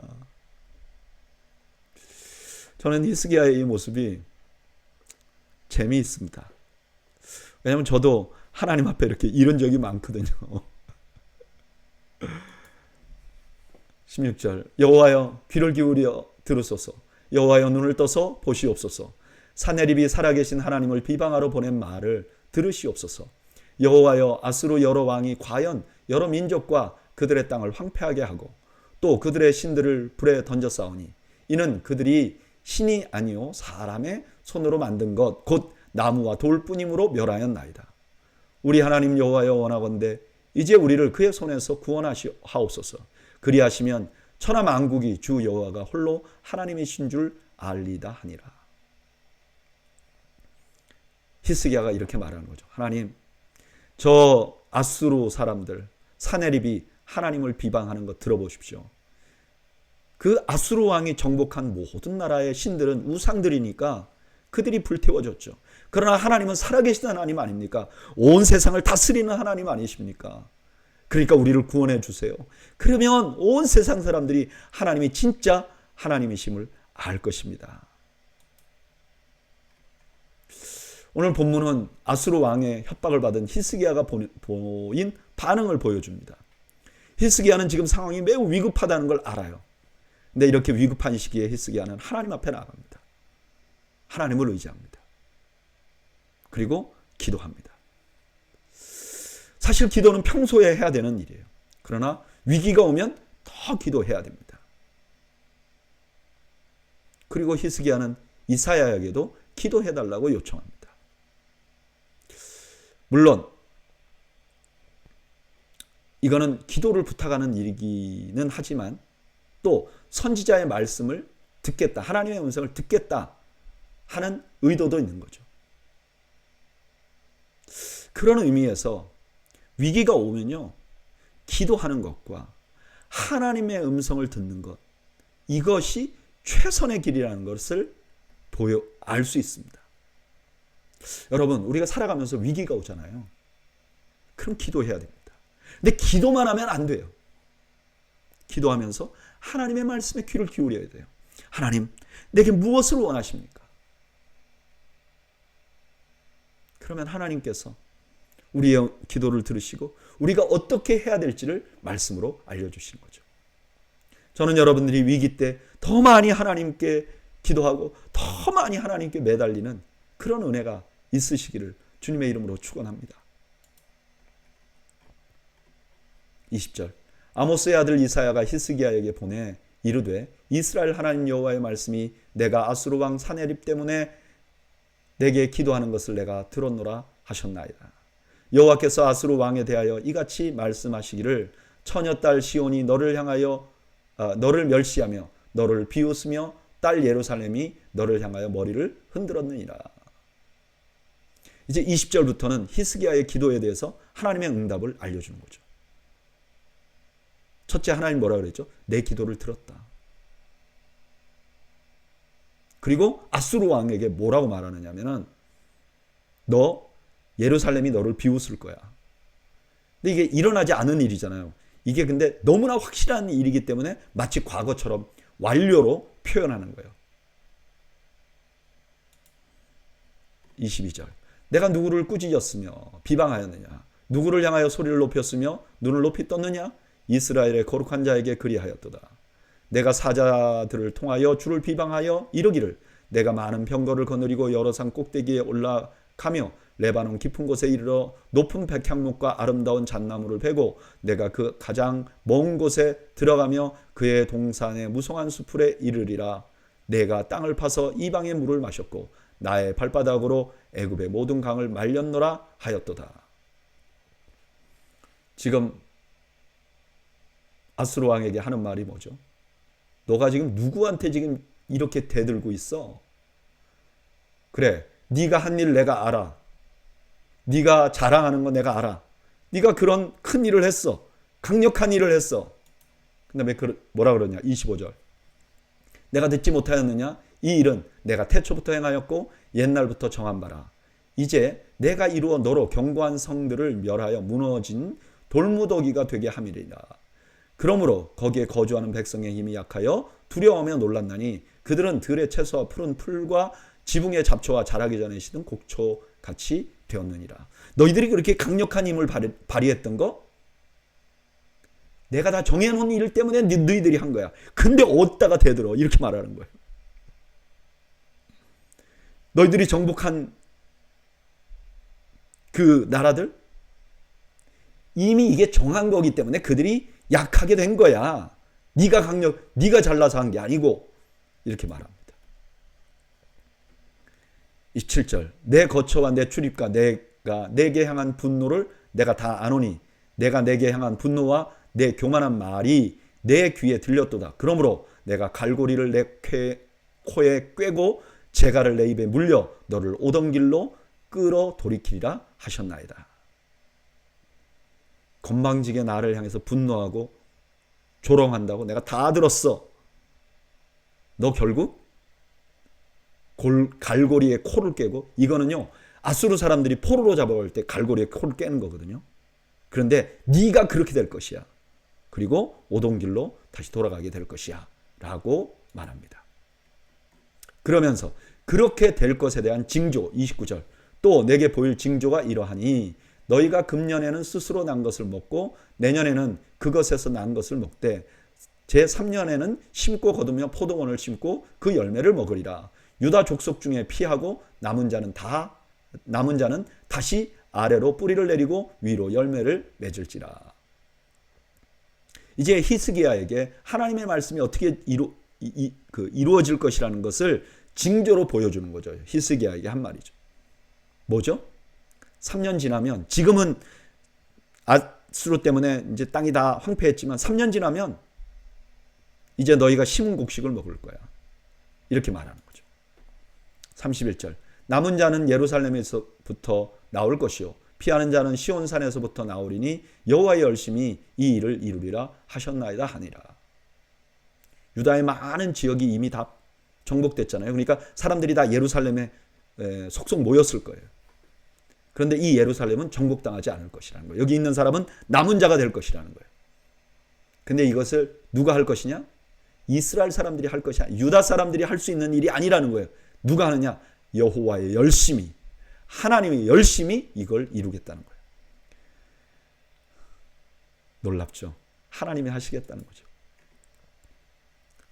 저는 히스기야의 이 모습이 재미있습니다. 왜냐하면 저도 하나님 앞에 이렇게 이런 적이 많거든요. 16절. 여호와여 귀를 기울여 들으소서. 여호와여 눈을 떠서 보시옵소서. 사네립이 살아계신 하나님을 비방하러 보낸 말을 들으시옵소서. 여호와여 아수르 여러 왕이 과연 여러 민족과 그들의 땅을 황폐하게 하고 또 그들의 신들을 불에 던졌사오니 이는 그들이 신이 아니요 사람의 손으로 만든 것 곧 나무와 돌뿐이므로 멸하였나이다. 우리 하나님 여호와여 원하건대 이제 우리를 그의 손에서 구원하옵소서. 그리하시면 천하 만국이 주 여호와가 홀로 하나님이신 줄 알리다 하니라. 히스기야가 이렇게 말하는 거죠. 하나님, 저 아수르 사람들 사네립이 하나님을 비방하는 것 들어보십시오. 그 아수르 왕이 정복한 모든 나라의 신들은 우상들이니까 그들이 불태워졌죠. 그러나 하나님은 살아계신 하나님 아닙니까? 온 세상을 다스리는 하나님 아니십니까? 그러니까 우리를 구원해 주세요. 그러면 온 세상 사람들이 하나님이 진짜 하나님이심을 알 것입니다. 오늘 본문은 아수르 왕의 협박을 받은 히스기야가 보인 반응을 보여줍니다. 히스기야는 지금 상황이 매우 위급하다는 걸 알아요. 근데 이렇게 위급한 시기에 히스기야는 하나님 앞에 나갑니다. 하나님을 의지합니다. 그리고 기도합니다. 사실 기도는 평소에 해야 되는 일이에요. 그러나 위기가 오면 더 기도해야 됩니다. 그리고 히스기야는 이사야에게도 기도해달라고 요청합니다. 물론 이거는 기도를 부탁하는 일이기는 하지만 또 선지자의 말씀을 듣겠다, 하나님의 음성을 듣겠다 하는 의도도 있는 거죠. 그런 의미에서 위기가 오면요, 기도하는 것과 하나님의 음성을 듣는 것, 이것이 최선의 길이라는 것을 알 수 있습니다. 여러분, 우리가 살아가면서 위기가 오잖아요. 그럼 기도해야 됩니다. 근데 기도만 하면 안 돼요. 기도하면서 하나님의 말씀에 귀를 기울여야 돼요. 하나님, 내게 무엇을 원하십니까? 그러면 하나님께서 우리의 기도를 들으시고 우리가 어떻게 해야 될지를 말씀으로 알려주시는 거죠. 저는 여러분들이 위기 때 더 많이 하나님께 기도하고 더 많이 하나님께 매달리는 그런 은혜가 있으시기를 주님의 이름으로 축원합니다. 20절. 아모스의 아들 이사야가 히스기야에게 보내 이르되 이스라엘 하나님 여호와의 말씀이 내가 아수르 왕 사네립 때문에 내게 기도하는 것을 내가 들었노라 하셨나이다. 여호와께서 아수르 왕에 대하여 이같이 말씀하시기를 처녀딸 시온이 너를 향하여 너를 멸시하며 너를 비웃으며 딸 예루살렘이 너를 향하여 머리를 흔들었느니라. 이제 20절부터는 히스기야의 기도에 대해서 하나님의 응답을 알려주는 거죠. 첫째, 하나님 뭐라 그랬죠? 내 기도를 들었다. 그리고 아수르 왕에게 뭐라고 말하느냐 하면은 너 예루살렘이 너를 비웃을 거야. 근데 이게 일어나지 않은 일이잖아요. 이게 근데 너무나 확실한 일이기 때문에 마치 과거처럼 완료로 표현하는 거예요. 22절. 내가 누구를 꾸짖었으며 비방하였느냐? 누구를 향하여 소리를 높였으며 눈을 높이 떴느냐? 이스라엘의 거룩한 자에게 그리하였도다. 내가 사자들을 통하여 주를 비방하여 이르기를 내가 많은 병거를 거느리고 여러 산 꼭대기에 올라가며 레바논 깊은 곳에 이르러 높은 백향목과 아름다운 잣나무를 베고 내가 그 가장 먼 곳에 들어가며 그의 동산의 무성한 수풀에 이르리라. 내가 땅을 파서 이방의 물을 마셨고 나의 발바닥으로 애굽의 모든 강을 말렸노라 하였도다. 지금 아수르 왕에게 하는 말이 뭐죠? 너가 지금 누구한테 지금 이렇게 대들고 있어? 그래, 네가 한 일 내가 알아. 네가 자랑하는 거 내가 알아. 네가 그런 큰 일을 했어. 강력한 일을 했어. 그 다음에 뭐라 그러냐? 25절. 내가 듣지 못하였느냐? 이 일은 내가 태초부터 행하였고 옛날부터 정한 바라. 이제 내가 이루어 너로 견고한 성들을 멸하여 무너진 돌무더기가 되게 함이리라. 그러므로 거기에 거주하는 백성의 힘이 약하여 두려워하며 놀랐나니 그들은 들의 채소와 푸른 풀과 지붕의 잡초와 자라기 전에 시든 곡초같이 되었느니라. 너희들이 그렇게 강력한 힘을 발휘했던 거 내가 다 정해놓은 일 때문에 너희들이 한 거야. 근데 어디다가 대들어? 이렇게 말하는 거예요. 너희들이 정복한 그 나라들 이미 이게 정한 거기 때문에 그들이 약하게 된 거야. 네가 잘나서 한 게 아니고 이렇게 말합니다. 27절. 내 거처와 내 출입과 내가 내게 향한 분노를 내가 다 아노니 내가 내게 향한 분노와 내 교만한 말이 내 귀에 들렸도다. 그러므로 내가 갈고리를 내 코에 꿰고 재갈을 내 입에 물려 너를 오던 길로 끌어 돌이키리라 하셨나이다. 건방지게 나를 향해서 분노하고 조롱한다고 내가 다 들었어. 너 결국 갈고리에 코를 깨고, 이거는요 아수르 사람들이 포로로 잡아올 때 갈고리에 코를 깨는 거거든요. 그런데 네가 그렇게 될 것이야. 그리고 오던 길로 다시 돌아가게 될 것이야 라고 말합니다. 그러면서 그렇게 될 것에 대한 징조 29절. 또 내게 보일 징조가 이러하니 너희가 금년에는 스스로 난 것을 먹고 내년에는 그것에서 난 것을 먹되 제3년에는 심고 거두며 포도원을 심고 그 열매를 먹으리라. 유다 족속 중에 피하고 남은 자는 다시 아래로 뿌리를 내리고 위로 열매를 맺을지라. 이제 히스기야에게 하나님의 말씀이 어떻게 이루어질 것이라는 것을 징조로 보여주는 거죠. 히스기야에게 한 말이죠. 뭐죠? 3년 지나면, 지금은 아수르 때문에 이제 땅이 다 황폐했지만 3년 지나면 이제 너희가 심은 곡식을 먹을 거야. 이렇게 말하는 거죠. 31절. 남은 자는 예루살렘에서부터 나올 것이요 피하는 자는 시온산에서부터 나오리니 여호와의 열심히 이 일을 이루리라 하셨나이다 하니라. 유다의 많은 지역이 이미 다 정복됐잖아요. 그러니까 사람들이 다 예루살렘에 속속 모였을 거예요. 그런데 이 예루살렘은 정복당하지 않을 것이라는 거예요. 여기 있는 사람은 남은 자가 될 것이라는 거예요. 근데 이것을 누가 할 것이냐? 이스라엘 사람들이 할 것이 아니라 유다 사람들이 할 수 있는 일이 아니라는 거예요. 누가 하느냐? 여호와의 열심히, 하나님의 열심히 이걸 이루겠다는 거예요. 놀랍죠? 하나님이 하시겠다는 거죠.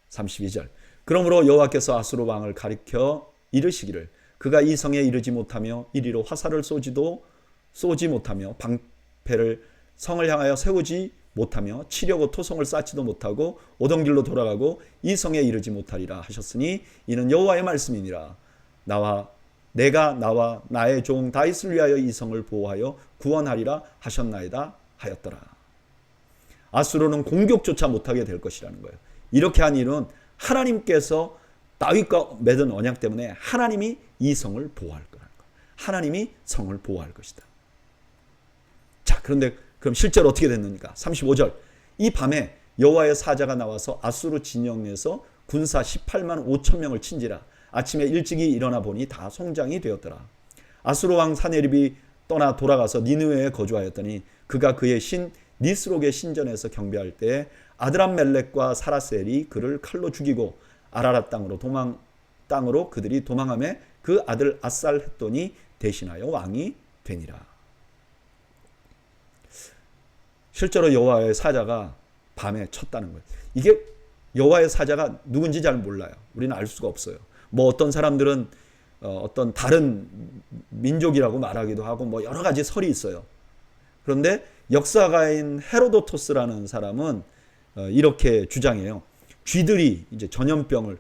32절. 그러므로 여호와께서 아수르 왕을 가리켜 이르시기를 그가 이 성에 이르지 못하며 이리로 화살을 쏘지 못하며 방패를 성을 향하여 세우지 못하며 치려고 토성을 쌓지도 못하고 오던 길로 돌아가고 이 성에 이르지 못하리라 하셨으니 이는 여호와의 말씀이니라. 내가 나와 나의 종 다윗을 위하여 이 성을 보호하여 구원하리라 하셨나이다 하였더라. 아수르는 공격조차 못하게 될 것이라는 거예요. 이렇게 한 일은 하나님께서 다윗과 맺은 언약 때문에 하나님이 이 성을 보호할 거라는 거예요. 하나님이 성을 보호할 것이다. 자, 그런데 그럼 실제로 어떻게 됐는가? 35절. 이 밤에 여호와의 사자가 나와서 아수르 진영에서 군사 18만 5천 명을 친지라. 아침에 일찍이 일어나 보니 다 송장이 되었더라. 아수르 왕 사네립이 떠나 돌아가서 니느웨에 거주하였더니 그가 그의 신 니스록의 신전에서 경배할 때에 아드람멜렉과 사라셀이 그를 칼로 죽이고 아라랏 땅으로 그들이 도망하며 그 아들 아살헷돈이 대신하여 왕이 되니라. 실제로 여호와의 사자가 밤에 쳤다는 거예요. 이게 여호와의 사자가 누군지 잘 몰라요. 우리는 알 수가 없어요. 뭐 어떤 사람들은 어떤 다른 민족이라고 말하기도 하고 뭐 여러 가지 설이 있어요. 그런데 역사가인 헤로도토스라는 사람은 이렇게 주장해요. 쥐들이 이제 전염병을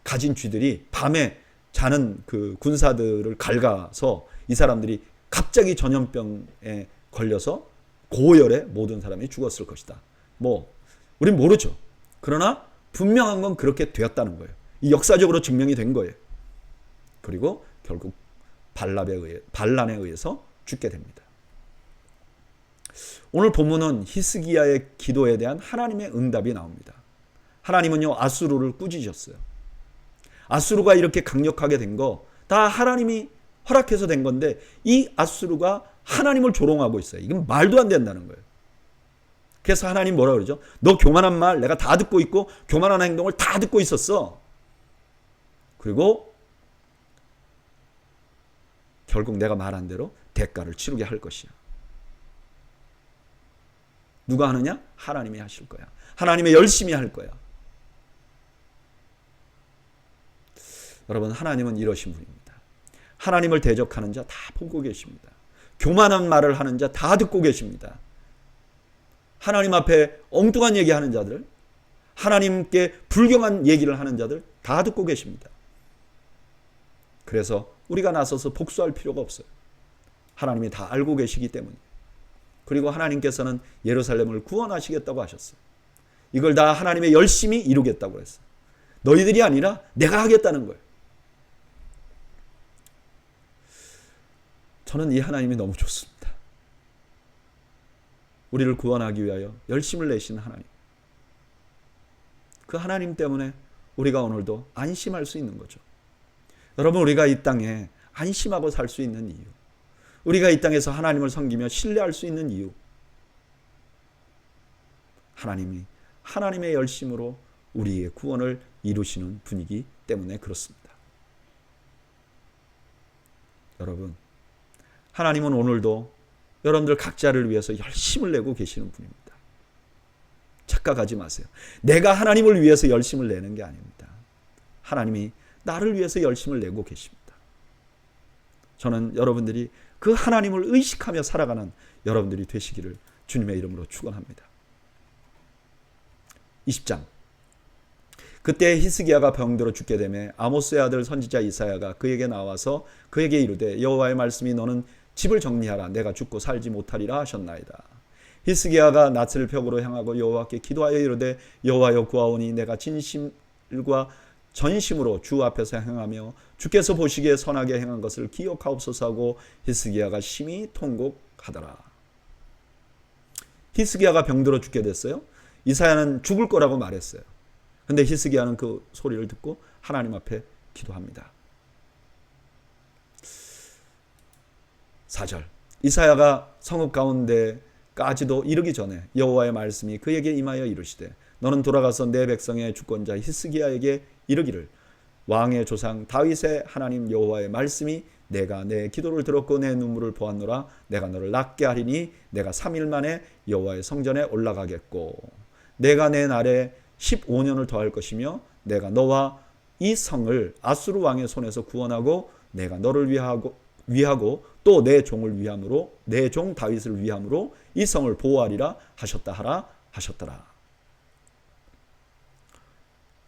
가진 쥐들이 밤에 자는 그 군사들을 갉아서 이 사람들이 갑자기 전염병에 걸려서 고열에 모든 사람이 죽었을 것이다. 뭐 우린 모르죠. 그러나 분명한 건 그렇게 되었다는 거예요. 이 역사적으로 증명이 된 거예요. 그리고 결국 반란에 의해서 죽게 됩니다. 오늘 본문은 히스기야의 기도에 대한 하나님의 응답이 나옵니다. 하나님은요 아수르를 꾸짖으셨어요. 아수르가 이렇게 강력하게 된 거 다 하나님이 허락해서 된 건데 이 아수르가 하나님을 조롱하고 있어요. 이건 말도 안 된다는 거예요. 그래서 하나님 뭐라 그러죠? 너 교만한 말 내가 다 듣고 있고 교만한 행동을 다 듣고 있었어. 그리고 결국 내가 말한 대로 대가를 치르게 할 것이야. 누가 하느냐? 하나님이 하실 거야. 하나님이 열심히 할 거야. 여러분, 하나님은 이러신 분입니다. 하나님을 대적하는 자 다 보고 계십니다. 교만한 말을 하는 자 다 듣고 계십니다. 하나님 앞에 엉뚱한 얘기하는 자들, 하나님께 불경한 얘기를 하는 자들 다 듣고 계십니다. 그래서 우리가 나서서 복수할 필요가 없어요. 하나님이 다 알고 계시기 때문에. 그리고 하나님께서는 예루살렘을 구원하시겠다고 하셨어요. 이걸 다 하나님의 열심히 이루겠다고 했어요. 너희들이 아니라 내가 하겠다는 거예요. 저는 이 하나님이 너무 좋습니다. 우리를 구원하기 위하여 열심을 내신 하나님. 그 하나님 때문에 우리가 오늘도 안심할 수 있는 거죠. 여러분, 우리가 이 땅에 안심하고 살 수 있는 이유, 우리가 이 땅에서 하나님을 섬기며 신뢰할 수 있는 이유, 하나님이 하나님의 열심으로 우리의 구원을 이루시는 분이기 때문에 그렇습니다. 여러분, 하나님은 오늘도 여러분들 각자를 위해서 열심을 내고 계시는 분입니다. 착각하지 마세요. 내가 하나님을 위해서 열심을 내는 게 아닙니다. 하나님이 나를 위해서 열심을 내고 계십니다. 저는 여러분들이 그 하나님을 의식하며 살아가는 여러분들이 되시기를 주님의 이름으로 축원합니다. 20장. 그때 히스기야가 병들어 죽게 되매 아모스의 아들 선지자 이사야가 그에게 나와서 그에게 이르되 여호와의 말씀이 너는 집을 정리하라. 내가 죽고 살지 못하리라 하셨나이다. 히스기야가 낯을 벽으로 향하고 여호와께 기도하여 이르되 여호와여 구하오니 내가 진심과 전심으로 주 앞에서 행하며 주께서 보시기에 선하게 행한 것을 기억하옵소서 하고 히스기야가 심히 통곡하더라. 히스기야가 병들어 죽게 됐어요. 이사야는 죽을 거라고 말했어요. 근데 히스기야는 그 소리를 듣고 하나님 앞에 기도합니다. 4절. 이사야가 성읍 가운데까지도 이르기 전에 여호와의 말씀이 그에게 임하여 이르시되 너는 돌아가서 내 백성의 주권자 히스기야에게 이르기를 왕의 조상 다윗의 하나님 여호와의 말씀이 내가 내 기도를 들었고 내 눈물을 보았노라. 내가 너를 낫게 하리니 내가 3일 만에 여호와의 성전에 올라가겠고 내가 내 날에 15년을 더할 것이며 내가 너와 이 성을 아수르 왕의 손에서 구원하고 내가 너를 위하고 또 내 종을 위함으로 내 종 다윗을 위함으로 이 성을 보호하리라 하셨다 하라 하셨더라.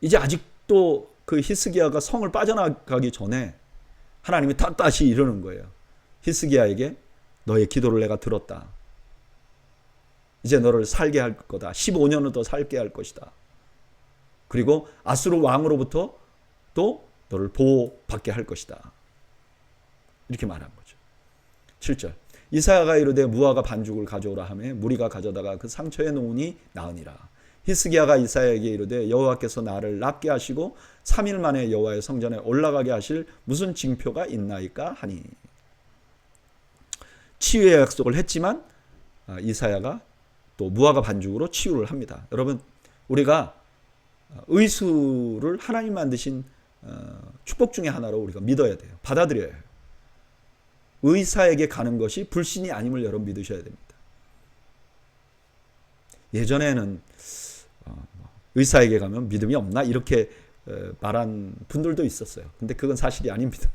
이제 아직도 그 히스기야가 성을 빠져나가기 전에 하나님이 다시 이러는 거예요. 히스기야에게 너의 기도를 내가 들었다. 이제 너를 살게 할 거다. 15년을 더 살게 할 것이다. 그리고 아수르 왕으로부터 또 너를 보호받게 할 것이다. 이렇게 말한 거죠. 7절 이사야가 이르되 무화과 반죽을 가져오라 하매 무리가 가져다가 그 상처에 놓으니 나으니라. 히스기야가 이사야에게 이르되 여호와께서 나를 낫게 하시고 3일 만에 여호와의 성전에 올라가게 하실 무슨 징표가 있나이까 하니. 치유의 약속을 했지만 이사야가 또 무화과 반죽으로 치유를 합니다. 여러분 우리가 의수를 하나님 만드신 축복 중에 하나로 우리가 믿어야 돼요. 받아들여야 해요. 의사에게 가는 것이 불신이 아님을 여러분 믿으셔야 됩니다. 예전에는 의사에게 가면 믿음이 없나 이렇게 말한 분들도 있었어요. 근데 그건 사실이 아닙니다.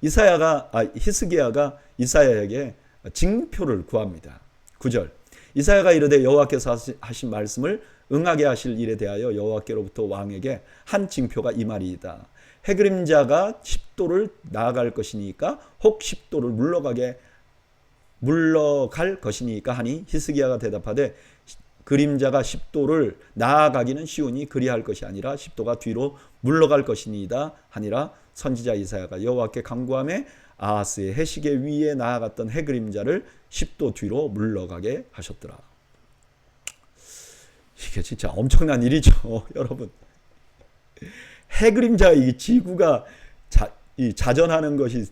히스기야가 이사야에게 징표를 구합니다. 9절 이사야가 이르되 여호와께서 하신 말씀을 응하게 하실 일에 대하여 여호와께로부터 왕에게 한 징표가 이 말이다. 해그림자가 10도를 나아갈 것이니까 혹 10도를 물러갈 것이니까 하니 히스기야가 대답하되 그림자가 10도를 나아가기는 쉬우니 그리할 것이 아니라 10도가 뒤로 물러갈 것이니이다 하니라. 선지자 이사야가 여호와께 간구하며 아하스의 해시계 위에 나아갔던 해그림자를 10도 뒤로 물러가게 하셨더라. 이게 진짜 엄청난 일이죠, 여러분. 해그림자 이 지구가 자전하는 것이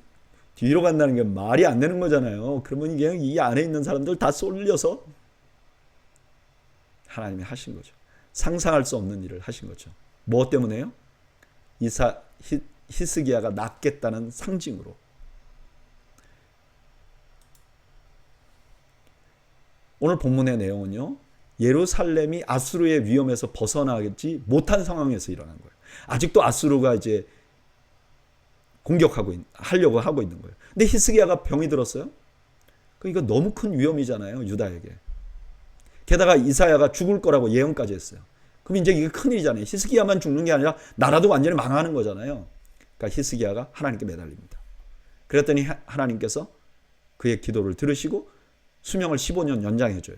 뒤로 간다는 게 말이 안 되는 거잖아요. 그러면 이게 이 안에 있는 사람들 다 쏠려서 하나님이 하신 거죠. 상상할 수 없는 일을 하신 거죠. 뭐 때문에요? 히스기야가 낫겠다는 상징으로. 오늘 본문의 내용은요, 예루살렘이 아수르의 위험에서 벗어나지 못한 상황에서 일어난 거예요. 아직도 아수르가 이제 하려고 하고 있는 거예요. 근데 히스기야가 병이 들었어요. 이거 너무 큰 위험이잖아요, 유다에게. 게다가 이사야가 죽을 거라고 예언까지 했어요. 그럼 이제 이게 큰일이잖아요. 히스기야만 죽는 게 아니라 나라도 완전히 망하는 거잖아요. 그러니까 히스기야가 하나님께 매달립니다. 그랬더니 하나님께서 그의 기도를 들으시고 수명을 15년 연장해 줘요.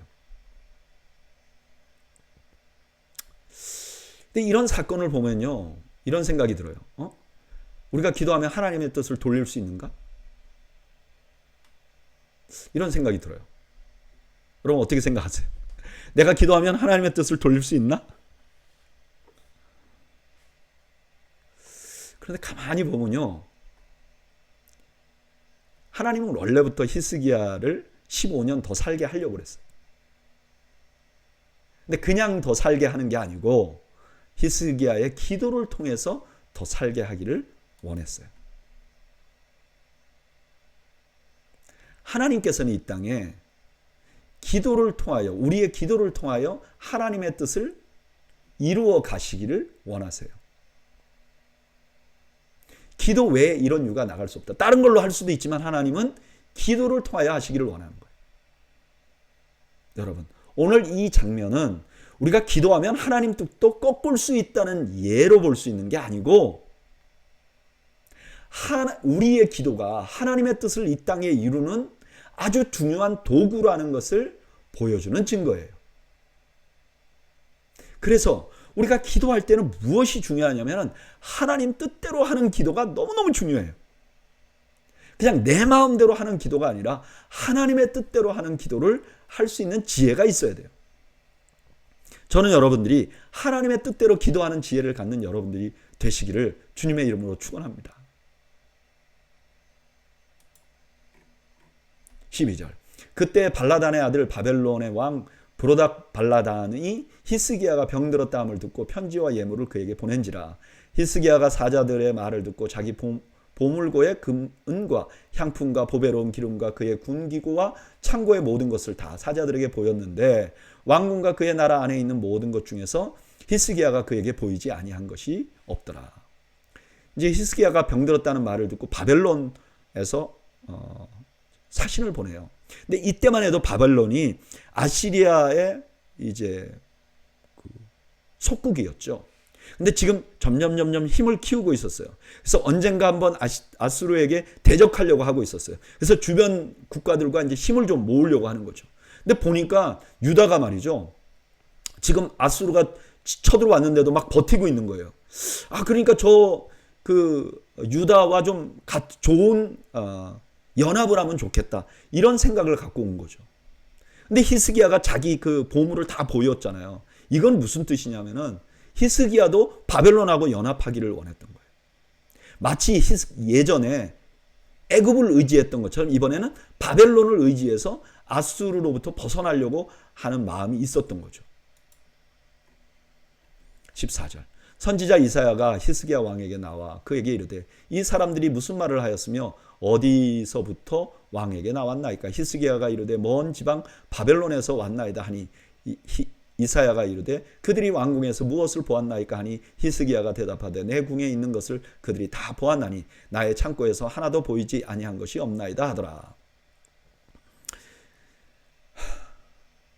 근데 이런 사건을 보면요, 이런 생각이 들어요. 우리가 기도하면 하나님의 뜻을 돌릴 수 있는가? 이런 생각이 들어요. 여러분 어떻게 생각하세요? 내가 기도하면 하나님의 뜻을 돌릴 수 있나? 그런데 가만히 보면요, 하나님은 원래부터 히스기야를 15년 더 살게 하려고 그랬어요. 근데 그냥 더 살게 하는 게 아니고 히스기야의 기도를 통해서 더 살게 하기를 원했어요. 하나님께서는 이 땅에 기도를 통하여, 우리의 기도를 통하여 하나님의 뜻을 이루어 가시기를 원하세요. 기도 외에 이런 유가 나갈 수 없다. 다른 걸로 할 수도 있지만 하나님은 기도를 통하여 하시기를 원하는 거예요. 여러분, 오늘 이 장면은 우리가 기도하면 하나님 뜻도 꺾을 수 있다는 예로 볼 수 있는 게 아니고, 우리의 기도가 하나님의 뜻을 이 땅에 이루는 아주 중요한 도구라는 것을 보여주는 증거예요. 그래서 우리가 기도할 때는 무엇이 중요하냐면 하나님 뜻대로 하는 기도가 너무너무 중요해요. 그냥 내 마음대로 하는 기도가 아니라 하나님의 뜻대로 하는 기도를 할 수 있는 지혜가 있어야 돼요. 저는 여러분들이 하나님의 뜻대로 기도하는 지혜를 갖는 여러분들이 되시기를 주님의 이름으로 축원합니다. 12절 그때 발라단의 아들 바벨론의 왕 브로닥 발라단이 히스기야가 병들었다 함을 듣고 편지와 예물을 그에게 보낸지라. 히스기야가 사자들의 말을 듣고 자기 보물고의 금은과 향품과 보배로운 기름과 그의 군기구와 창고의 모든 것을 다 사자들에게 보였는데 왕궁과 그의 나라 안에 있는 모든 것 중에서 히스기야가 그에게 보이지 아니한 것이 없더라. 이제 히스기야가 병들었다는 말을 듣고 바벨론에서 사신을 보내요. 근데 이때만 해도 바벨론이 아시리아의 이제 속국이었죠. 근데 지금 점점 힘을 키우고 있었어요. 그래서 언젠가 한번 아수르에게 대적하려고 하고 있었어요. 그래서 주변 국가들과 이제 힘을 좀 모으려고 하는 거죠. 근데 보니까 유다가 말이죠. 지금 아수르가 쳐들어왔는데도 막 버티고 있는 거예요. 그러니까 유다와 좀 좋은 연합을 하면 좋겠다. 이런 생각을 갖고 온 거죠. 근데 히스기야가 자기 그 보물을 다 보였잖아요. 이건 무슨 뜻이냐면은 히스기야도 바벨론하고 연합하기를 원했던 거예요. 마치 예전에 애굽을 의지했던 것처럼 이번에는 바벨론을 의지해서 아수르로부터 벗어나려고 하는 마음이 있었던 거죠. 14절. 선지자 이사야가 히스기야 왕에게 나와 그에게 이르되 이 사람들이 무슨 말을 하였으며 어디서부터 왕에게 나왔나이까. 히스기야가 이르되 먼 지방 바벨론에서 왔나이다 하니 이사야가 이르되 그들이 왕궁에서 무엇을 보았나이까 하니 히스기야가 대답하되 내 궁에 있는 것을 그들이 다 보았나니 나의 창고에서 하나도 보이지 아니한 것이 없나이다 하더라.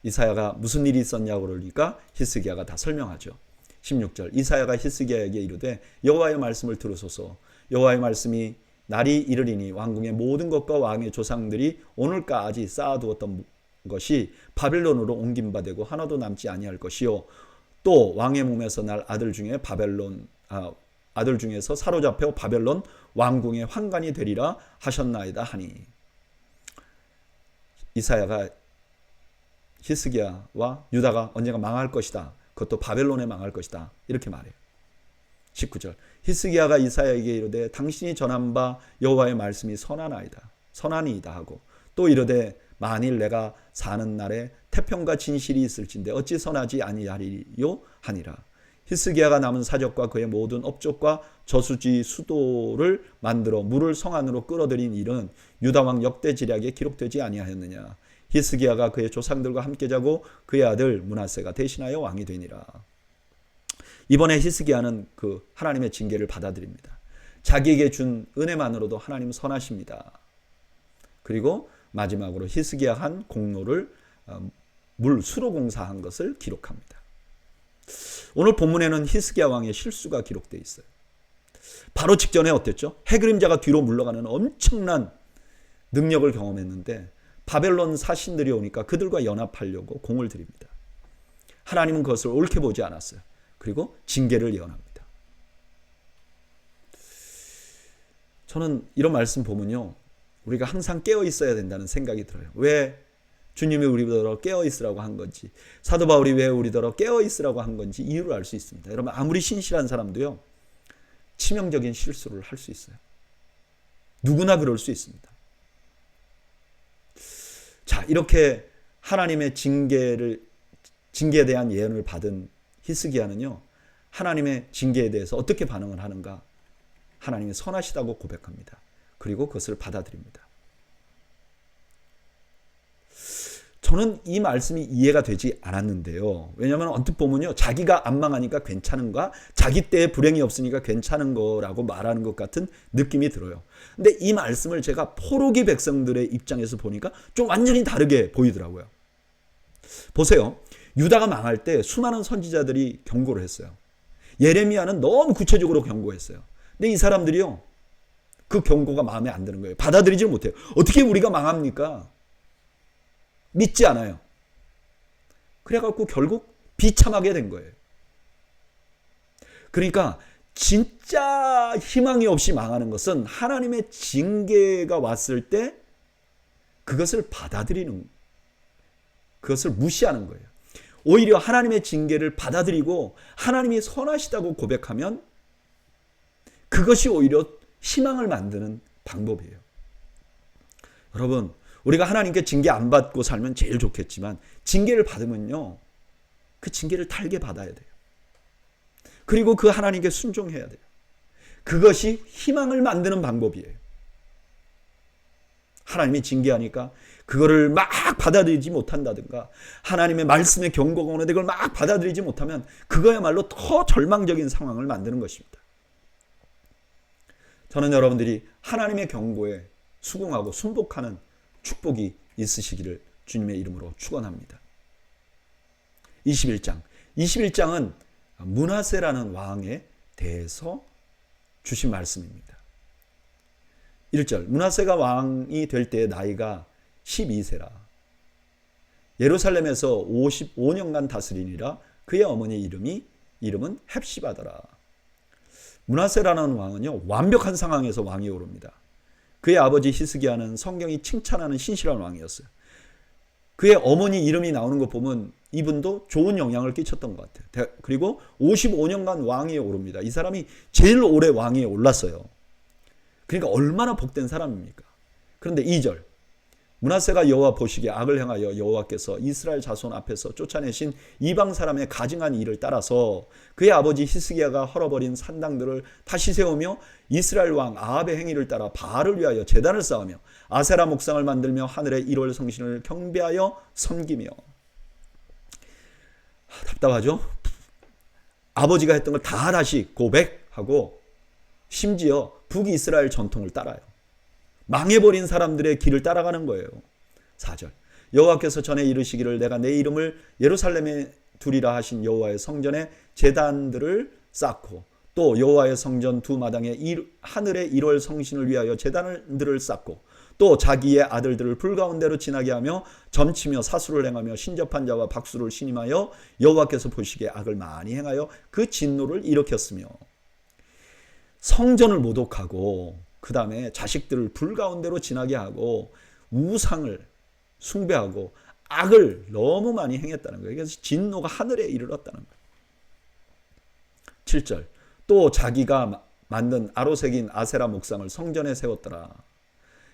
이사야가 무슨 일이 있었냐고 그러니까 히스기야가 다 설명하죠. 16절. 이사야가 히스기야에게 이르되 여호와의 말씀을 들으소서. 여호와의 말씀이 날이 이르리니 왕궁의 모든 것과 왕의 조상들이 오늘까지 쌓아두었던 것이 바벨론으로 옮김바되고 하나도 남지 아니할 것이요 또 왕의 몸에서 날 아들 중에서 사로잡혀 바벨론 왕궁의 환관이 되리라 하셨나이다 하니. 이사야가 히스기야와 유다가 언젠가 망할 것이다. 그것도 바벨론에 망할 것이다. 이렇게 말해요. 19절. 히스기야가 이사야에게 이르되 당신이 전한 바 여호와의 말씀이 선하니이다 하고 또 이르되 만일 내가 사는 날에 태평과 진실이 있을진데 어찌 선하지 아니하리요 하니라. 히스기야가 남은 사적과 그의 모든 업적과 저수지 수도를 만들어 물을 성 안으로 끌어들인 일은 유다 왕 역대 지략에 기록되지 아니하였느냐. 히스기야가 그의 조상들과 함께 자고 그의 아들 므낫세가 대신하여 왕이 되니라. 이번에 히스기야는 그 하나님의 징계를 받아들입니다. 자기에게 준 은혜만으로도 하나님은 선하십니다. 그리고 마지막으로 히스기야 한 공로를 수로 공사한 것을 기록합니다. 오늘 본문에는 히스기야 왕의 실수가 기록되어 있어요. 바로 직전에 어땠죠? 해 그림자가 뒤로 물러가는 엄청난 능력을 경험했는데 바벨론 사신들이 오니까 그들과 연합하려고 공을 들입니다. 하나님은 그것을 옳게 보지 않았어요. 그리고 징계를 예언합니다. 저는 이런 말씀 보면요, 우리가 항상 깨어 있어야 된다는 생각이 들어요. 왜 주님이 우리더러 깨어 있으라고 한 건지, 사도 바울이 왜 우리더러 깨어 있으라고 한 건지 이유를 알 수 있습니다. 여러분, 아무리 신실한 사람도요, 치명적인 실수를 할 수 있어요. 누구나 그럴 수 있습니다. 자, 이렇게 하나님의 징계에 대한 예언을 받은 히스기야는요, 하나님의 징계에 대해서 어떻게 반응을 하는가? 하나님이 선하시다고 고백합니다. 그리고 그것을 받아들입니다. 저는 이 말씀이 이해가 되지 않았는데요. 왜냐하면 언뜻 보면요, 자기가 안 망하니까 괜찮은가? 자기 때에 불행이 없으니까 괜찮은 거라고 말하는 것 같은 느낌이 들어요. 근데 이 말씀을 제가 포로기 백성들의 입장에서 보니까 좀 완전히 다르게 보이더라고요. 보세요. 유다가 망할 때 수많은 선지자들이 경고를 했어요. 예레미야는 너무 구체적으로 경고했어요. 근데 이 사람들이요, 그 경고가 마음에 안 드는 거예요. 받아들이지 못해요. 어떻게 우리가 망합니까? 믿지 않아요. 그래갖고 결국 비참하게 된 거예요. 그러니까 진짜 희망이 없이 망하는 것은 하나님의 징계가 왔을 때 그것을 받아들이는, 그것을 무시하는 거예요. 오히려 하나님의 징계를 받아들이고 하나님이 선하시다고 고백하면 그것이 오히려 희망을 만드는 방법이에요. 여러분, 우리가 하나님께 징계 안 받고 살면 제일 좋겠지만 징계를 받으면요, 그 징계를 달게 받아야 돼요. 그리고 그 하나님께 순종해야 돼요. 그것이 희망을 만드는 방법이에요. 하나님이 징계하니까 그거를 막 받아들이지 못한다든가, 하나님의 말씀의 경고가 오는데 그걸 막 받아들이지 못하면 그거야말로 더 절망적인 상황을 만드는 것입니다. 저는 여러분들이 하나님의 경고에 수긍하고 순복하는 축복이 있으시기를 주님의 이름으로 축원합니다. 21장은 므낫세라는 왕에 대해서 주신 말씀입니다. 1절, 므낫세가 왕이 될 때의 나이가 12세라. 예루살렘에서 55년간 다스리니라. 그의 어머니 이름은 헵시바더라. 므낫세라는 왕은요, 완벽한 상황에서 왕이 오릅니다. 그의 아버지 히스기야는 성경이 칭찬하는 신실한 왕이었어요. 그의 어머니 이름이 나오는 거 보면 이분도 좋은 영향을 끼쳤던 것 같아요. 그리고 55년간 왕위에 오릅니다. 이 사람이 제일 오래 왕위에 올랐어요. 그러니까 얼마나 복된 사람입니까? 그런데 2절, 므낫세가 여호와 보시기에 악을 행하여 여호와께서 이스라엘 자손 앞에서 쫓아내신 이방 사람의 가증한 일을 따라서 그의 아버지 히스기야가 헐어버린 산당들을 다시 세우며 이스라엘 왕 아합의 행위를 따라 바알을 위하여 제단을 쌓으며 아세라 목상을 만들며 하늘의 1월 성신을 경배하여 섬기며. 답답하죠? 아버지가 했던 걸 다 다시 고백하고 심지어 북이스라엘 전통을 따라요. 망해버린 사람들의 길을 따라가는 거예요. 4절, 여호와께서 전에 이르시기를 내가 내 이름을 예루살렘에 두리라 하신 여호와의 성전에 제단들을 쌓고 또 여호와의 성전 두 마당에 하늘의 1월 성신을 위하여 제단들을 쌓고 또 자기의 아들들을 불 가운데로 지나게 하며 점치며 사수를 행하며 신접한 자와 박수를 신임하여 여호와께서 보시기에 악을 많이 행하여 그 진노를 일으켰으며. 성전을 모독하고 그 다음에 자식들을 불 가운데로 지나게 하고 우상을 숭배하고 악을 너무 많이 행했다는 거예요. 그래서 진노가 하늘에 이르렀다는 거예요. 7절, 또 자기가 만든 아로색인 아세라 목상을 성전에 세웠더라.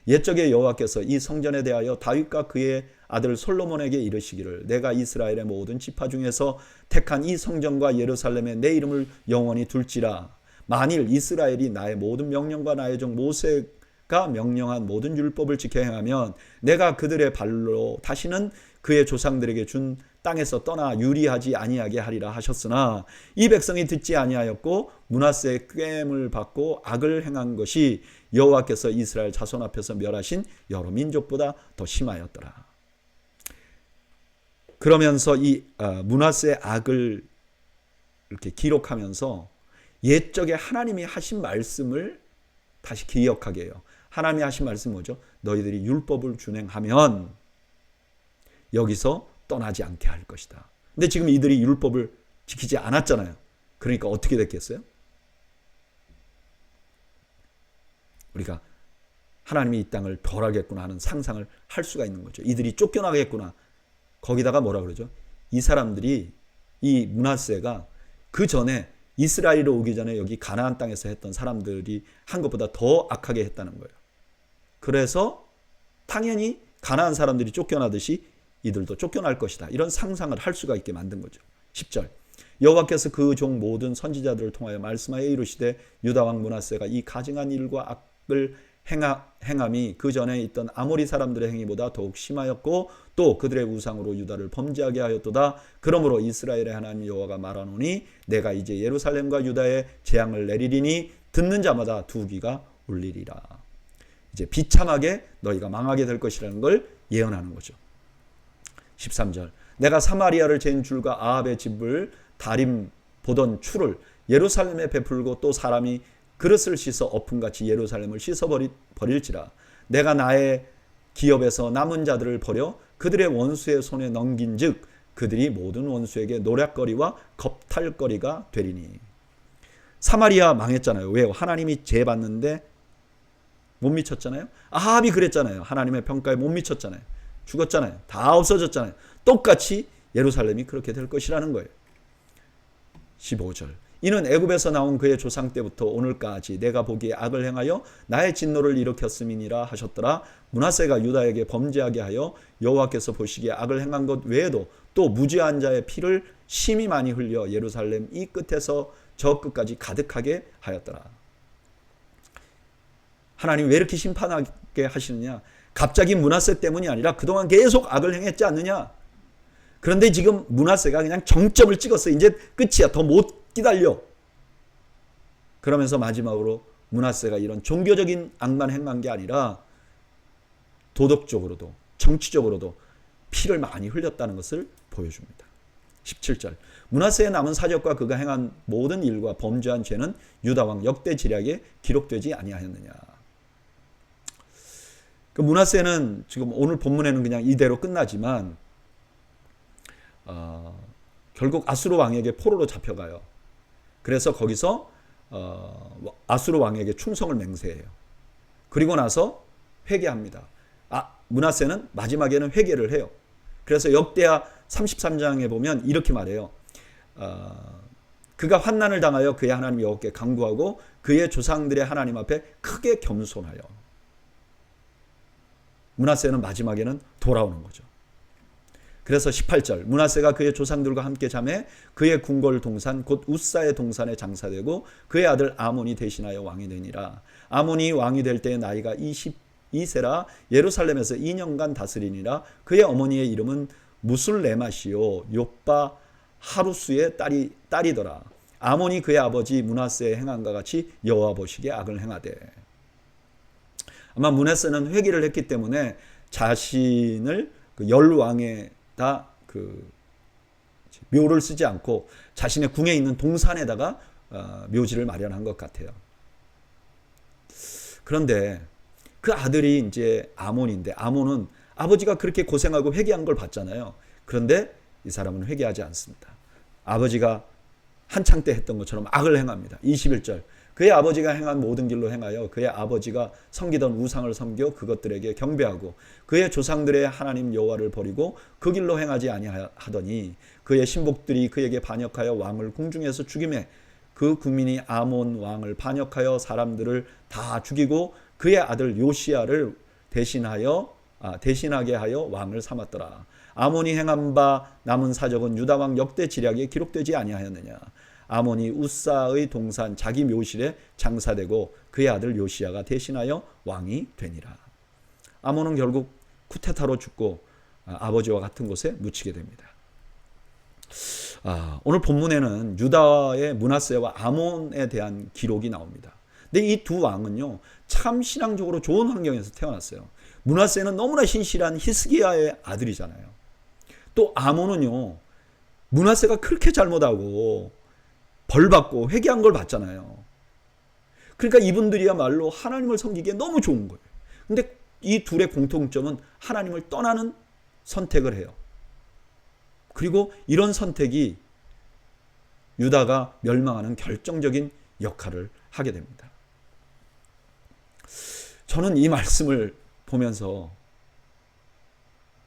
옛적에 여호와께서 이 성전에 대하여 다윗과 그의 아들 솔로몬에게 이르시기를 내가 이스라엘의 모든 지파 중에서 택한 이 성전과 예루살렘에 내 이름을 영원히 둘지라. 만일 이스라엘이 나의 모든 명령과 나의 종 모세가 명령한 모든 율법을 지켜 행하면 내가 그들의 발로 다시는 그의 조상들에게 준 땅에서 떠나 유리하지 아니하게 하리라 하셨으나 이 백성이 듣지 아니하였고 므낫세의 꾀임을 받고 악을 행한 것이 여호와께서 이스라엘 자손 앞에서 멸하신 여러 민족보다 더 심하였더라. 그러면서 이 므낫세의 악을 이렇게 기록하면서 옛적에 하나님이 하신 말씀을 다시 기억하게 해요. 하나님이 하신 말씀 뭐죠? 너희들이 율법을 준행하면 여기서 떠나지 않게 할 것이다. 근데 지금 이들이 율법을 지키지 않았잖아요. 그러니까 어떻게 됐겠어요? 우리가 하나님이 이 땅을 벌하겠구나 하는 상상을 할 수가 있는 거죠. 이들이 쫓겨나겠구나. 거기다가 뭐라 그러죠? 이 사람들이, 이 므낫세가 그 전에 이스라엘로 오기 전에 여기 가나안 땅에서 했던 사람들이 한 것보다 더 악하게 했다는 거예요. 그래서 당연히 가나안 사람들이 쫓겨나듯이 이들도 쫓겨날 것이다. 이런 상상을 할 수가 있게 만든 거죠. 10절, 여호와께서 그 종 모든 선지자들을 통하여 말씀하여 이르시되 유다 왕 므낫세가 이 가증한 일과 악을 행함이 그 전에 있던 아모리 사람들의 행위보다 더욱 심하였고 또 그들의 우상으로 유다를 범죄하게 하였도다. 그러므로 이스라엘의 하나님 여호와가 말하노니 내가 이제 예루살렘과 유다에 재앙을 내리리니 듣는 자마다 두 귀가 울리리라. 이제 비참하게 너희가 망하게 될 것이라는 걸 예언하는 거죠. 13절, 내가 사마리아를 잰 줄과 아합의 집을 다림 보던 추를 예루살렘에 베풀고 또 사람이 그릇을 씻어 엎음같이 예루살렘을 씻어버릴지라. 내가 나의 기업에서 남은 자들을 버려 그들의 원수의 손에 넘긴 즉 그들이 모든 원수에게 노략거리와 겁탈거리가 되리니. 사마리아 망했잖아요. 왜요? 하나님이 죄 받는데 못 미쳤잖아요. 아합이 그랬잖아요. 하나님의 평가에 못 미쳤잖아요. 죽었잖아요. 다 없어졌잖아요. 똑같이 예루살렘이 그렇게 될 것이라는 거예요. 15절, 이는 애굽에서 나온 그의 조상 때부터 오늘까지 내가 보기에 악을 행하여 나의 진노를 일으켰음이니라 하셨더라. 므낫세가 유다에게 범죄하게 하여 여호와께서 보시기에 악을 행한 것 외에도 또 무죄한 자의 피를 심히 많이 흘려 예루살렘 이 끝에서 저 끝까지 가득하게 하였더라. 하나님 왜 이렇게 심판하게 하시느냐? 갑자기 므낫세 때문이 아니라 그동안 계속 악을 행했지 않느냐? 그런데 지금 므낫세가 그냥 정점을 찍었어요. 이제 끝이야. 더 못 기다려. 그러면서 마지막으로 므낫세가 이런 종교적인 악만 행한 게 아니라 도덕적으로도 정치적으로도 피를 많이 흘렸다는 것을 보여줍니다. 17절 므낫세의 남은 사적과 그가 행한 모든 일과 범죄한 죄는 유다왕 역대 지략에 기록되지 아니하였느냐. 그 므낫세는 지금 오늘 본문에는 그냥 이대로 끝나지만 결국 아수르 왕에게 포로로 잡혀가요. 그래서 거기서 아수르 왕에게 충성을 맹세해요. 그리고 나서 회개합니다. 므낫세는 마지막에는 회개를 해요. 그래서 역대하 33장에 보면 이렇게 말해요. 그가 환난을 당하여 그의 하나님 여호와께 간구하고 그의 조상들의 하나님 앞에 크게 겸손하여. 므낫세는 마지막에는 돌아오는 거죠. 그래서 18절 므낫세가 그의 조상들과 함께 잠에 그의 궁궐 동산 곧 우사의 동산에 장사되고 그의 아들 아몬이 대신하여 왕이 되니라. 아몬이 왕이 될 때의 나이가 22세라 예루살렘에서 2년간 다스리니라. 그의 어머니의 이름은 무술레맛이요 요빠 하루스의 딸이더라. 아몬이 그의 아버지 므낫세의 행함과 같이 여호와 보시기에 악을 행하되. 아마 므낫세는 회개를 했기 때문에 자신을 그 열왕에다 그 묘를 쓰지 않고 자신의 궁에 있는 동산에다가 묘지를 마련한 것 같아요. 그런데 그 아들이 이제 아몬인데 아몬은 아버지가 그렇게 고생하고 회개한 걸 봤잖아요. 그런데 이 사람은 회개하지 않습니다. 아버지가 한창 때 했던 것처럼 악을 행합니다. 21절 그의 아버지가 행한 모든 길로 행하여 그의 아버지가 섬기던 우상을 섬겨 그것들에게 경배하고 그의 조상들의 하나님 여호와를 버리고 그 길로 행하지 아니하더니 그의 신복들이 그에게 반역하여 왕을 궁중에서 죽이매 그 국민이 아몬 왕을 반역하여 사람들을 다 죽이고 그의 아들 요시야를 대신하게 하여 왕을 삼았더라. 아몬이 행한 바 남은 사적은 유다왕 역대 지략에 기록되지 아니하였느냐. 아몬이 우사의 동산 자기 묘실에 장사되고 그의 아들 요시야가 대신하여 왕이 되니라. 아몬은 결국 쿠데타로 죽고 아버지와 같은 곳에 묻히게 됩니다. 오늘 본문에는 유다의 므낫세와 아몬에 대한 기록이 나옵니다. 근데 이 두 왕은요 참 신앙적으로 좋은 환경에서 태어났어요. 므낫세는 너무나 신실한 히스기야의 아들이잖아요. 또 아몬은요 므낫세가 그렇게 잘못하고 벌받고 회개한 걸 봤잖아요. 그러니까 이분들이야말로 하나님을 섬기기에 너무 좋은 거예요. 근데 이 둘의 공통점은 하나님을 떠나는 선택을 해요. 그리고 이런 선택이 유다가 멸망하는 결정적인 역할을 하게 됩니다. 저는 이 말씀을 보면서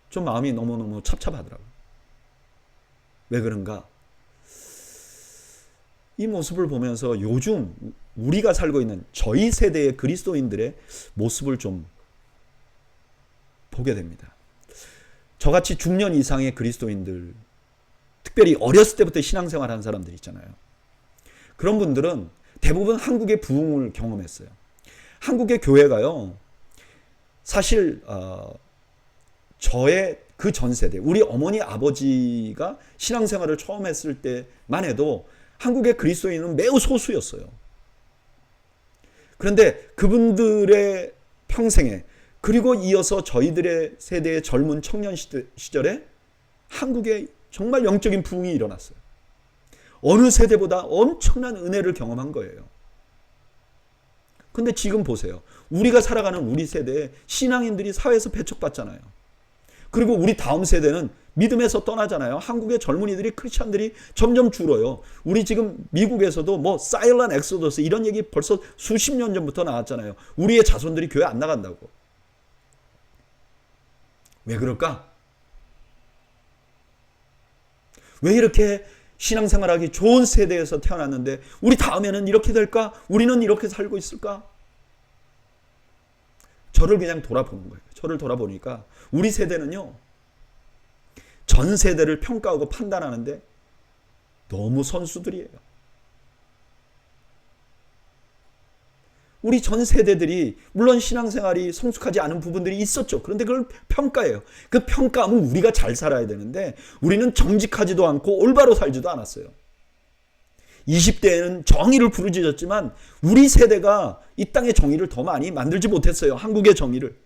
좀 마음이 너무너무 찹찹하더라고요. 왜 그런가? 이 모습을 보면서 요즘 우리가 살고 있는 저희 세대의 그리스도인들의 모습을 좀 보게 됩니다. 저같이 중년 이상의 그리스도인들, 특별히 어렸을 때부터 신앙생활한 사람들 있잖아요. 그런 분들은 대부분 한국의 부흥을 경험했어요. 한국의 교회가요, 사실 저의 그 전 세대, 우리 어머니 아버지가 신앙생활을 처음 했을 때만 해도 한국의 그리스도인은 매우 소수였어요. 그런데 그분들의 평생에 그리고 이어서 저희들의 세대의 젊은 청년 시절에 한국에 정말 영적인 부흥이 일어났어요. 어느 세대보다 엄청난 은혜를 경험한 거예요. 근데 지금 보세요. 우리가 살아가는 우리 세대에 신앙인들이 사회에서 배척받잖아요. 그리고 우리 다음 세대는 믿음에서 떠나잖아요. 한국의 젊은이들이 크리스찬들이 점점 줄어요. 우리 지금 미국에서도 뭐 사일런 엑소더스 이런 얘기 벌써 수십 년 전부터 나왔잖아요. 우리의 자손들이 교회 안 나간다고. 왜 그럴까? 왜 이렇게 신앙생활하기 좋은 세대에서 태어났는데 우리 다음에는 이렇게 될까? 우리는 이렇게 살고 있을까? 저를 그냥 돌아보는 거예요. 저를 돌아보니까 우리 세대는요, 전 세대를 평가하고 판단하는데 너무 선수들이에요. 우리 전 세대들이 물론 신앙생활이 성숙하지 않은 부분들이 있었죠. 그런데 그걸 평가해요. 그 평가하면 우리가 잘 살아야 되는데 우리는 정직하지도 않고 올바로 살지도 않았어요. 20대에는 정의를 부르짖었지만 우리 세대가 이 땅의 정의를 더 많이 만들지 못했어요. 한국의 정의를.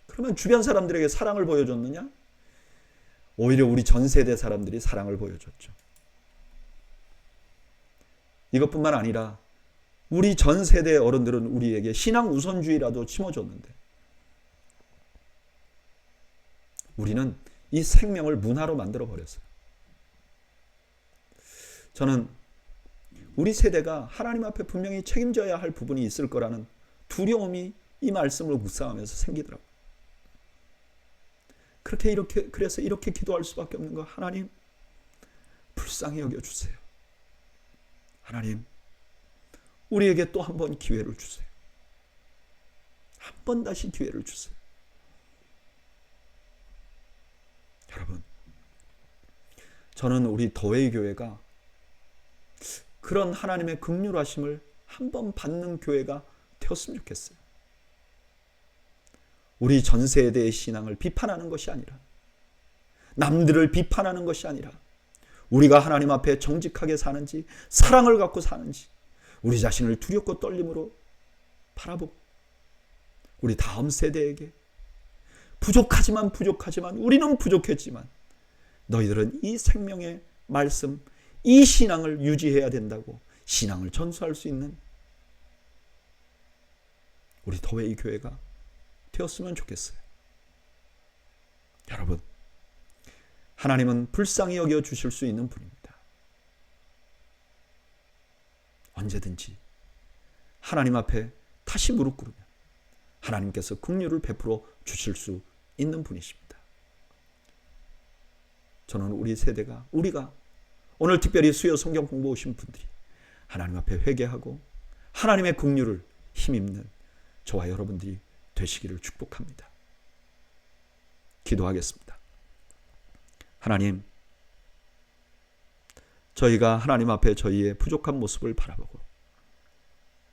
그러면 주변 사람들에게 사랑을 보여줬느냐? 오히려 우리 전 세대 사람들이 사랑을 보여줬죠. 이것뿐만 아니라 우리 전 세대 어른들은 우리에게 신앙 우선주의라도 심어줬는데 우리는 이 생명을 문화로 만들어 버렸어요. 저는 우리 세대가 하나님 앞에 분명히 책임져야 할 부분이 있을 거라는 두려움이 이 말씀을 묵상하면서 생기더라고요. 그래서 이렇게 기도할 수밖에 없는 거. 하나님, 불쌍히 여겨주세요. 하나님, 우리에게 또 한 번 기회를 주세요. 한 번 다시 기회를 주세요. 여러분, 저는 우리 더웨이 교회가 그런 하나님의 긍휼하심을 한 번 받는 교회가 되었으면 좋겠어요. 우리 전 세대의 신앙을 비판하는 것이 아니라, 남들을 비판하는 것이 아니라, 우리가 하나님 앞에 정직하게 사는지, 사랑을 갖고 사는지, 우리 자신을 두렵고 떨림으로 바라보고, 우리 다음 세대에게 부족하지만 우리는 부족했지만 너희들은 이 생명의 말씀, 이 신앙을 유지해야 된다고 신앙을 전수할 수 있는 우리 더웨이 교회가 되었으면 좋겠어요. 여러분, 하나님은 불쌍히 여겨 주실 수 있는 분입니다. 언제든지 하나님 앞에 다시 무릎 꿇으면 하나님께서 긍휼을 베풀어 주실 수 있는 분이십니다. 저는 우리 세대가, 우리가 오늘 특별히 수요 성경 공부 오신 분들이 하나님 앞에 회개하고 하나님의 긍휼을 힘입는 저와 여러분들이 되시기를 축복합니다. 기도하겠습니다. 하나님, 저희가 하나님 앞에 저희의 부족한 모습을 바라보고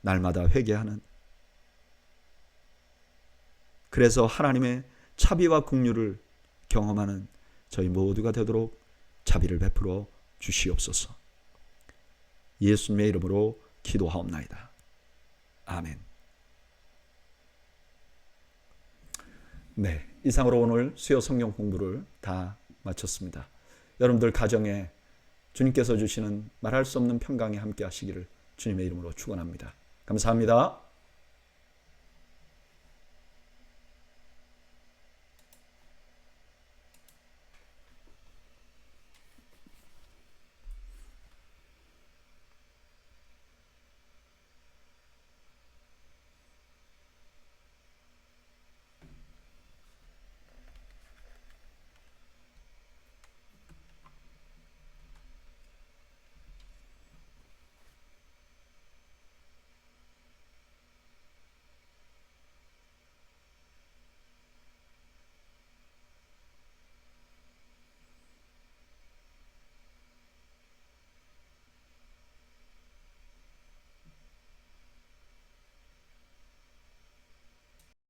날마다 회개하는, 그래서 하나님의 자비와 긍휼을 경험하는 저희 모두가 되도록 자비를 베풀어 주시옵소서. 예수님의 이름으로 기도하옵나이다. 아멘. 네, 이상으로 오늘 수요 성경 공부를 다 마쳤습니다. 여러분들 가정에 주님께서 주시는 말할 수 없는 평강에 함께 하시기를 주님의 이름으로 축원합니다. 감사합니다.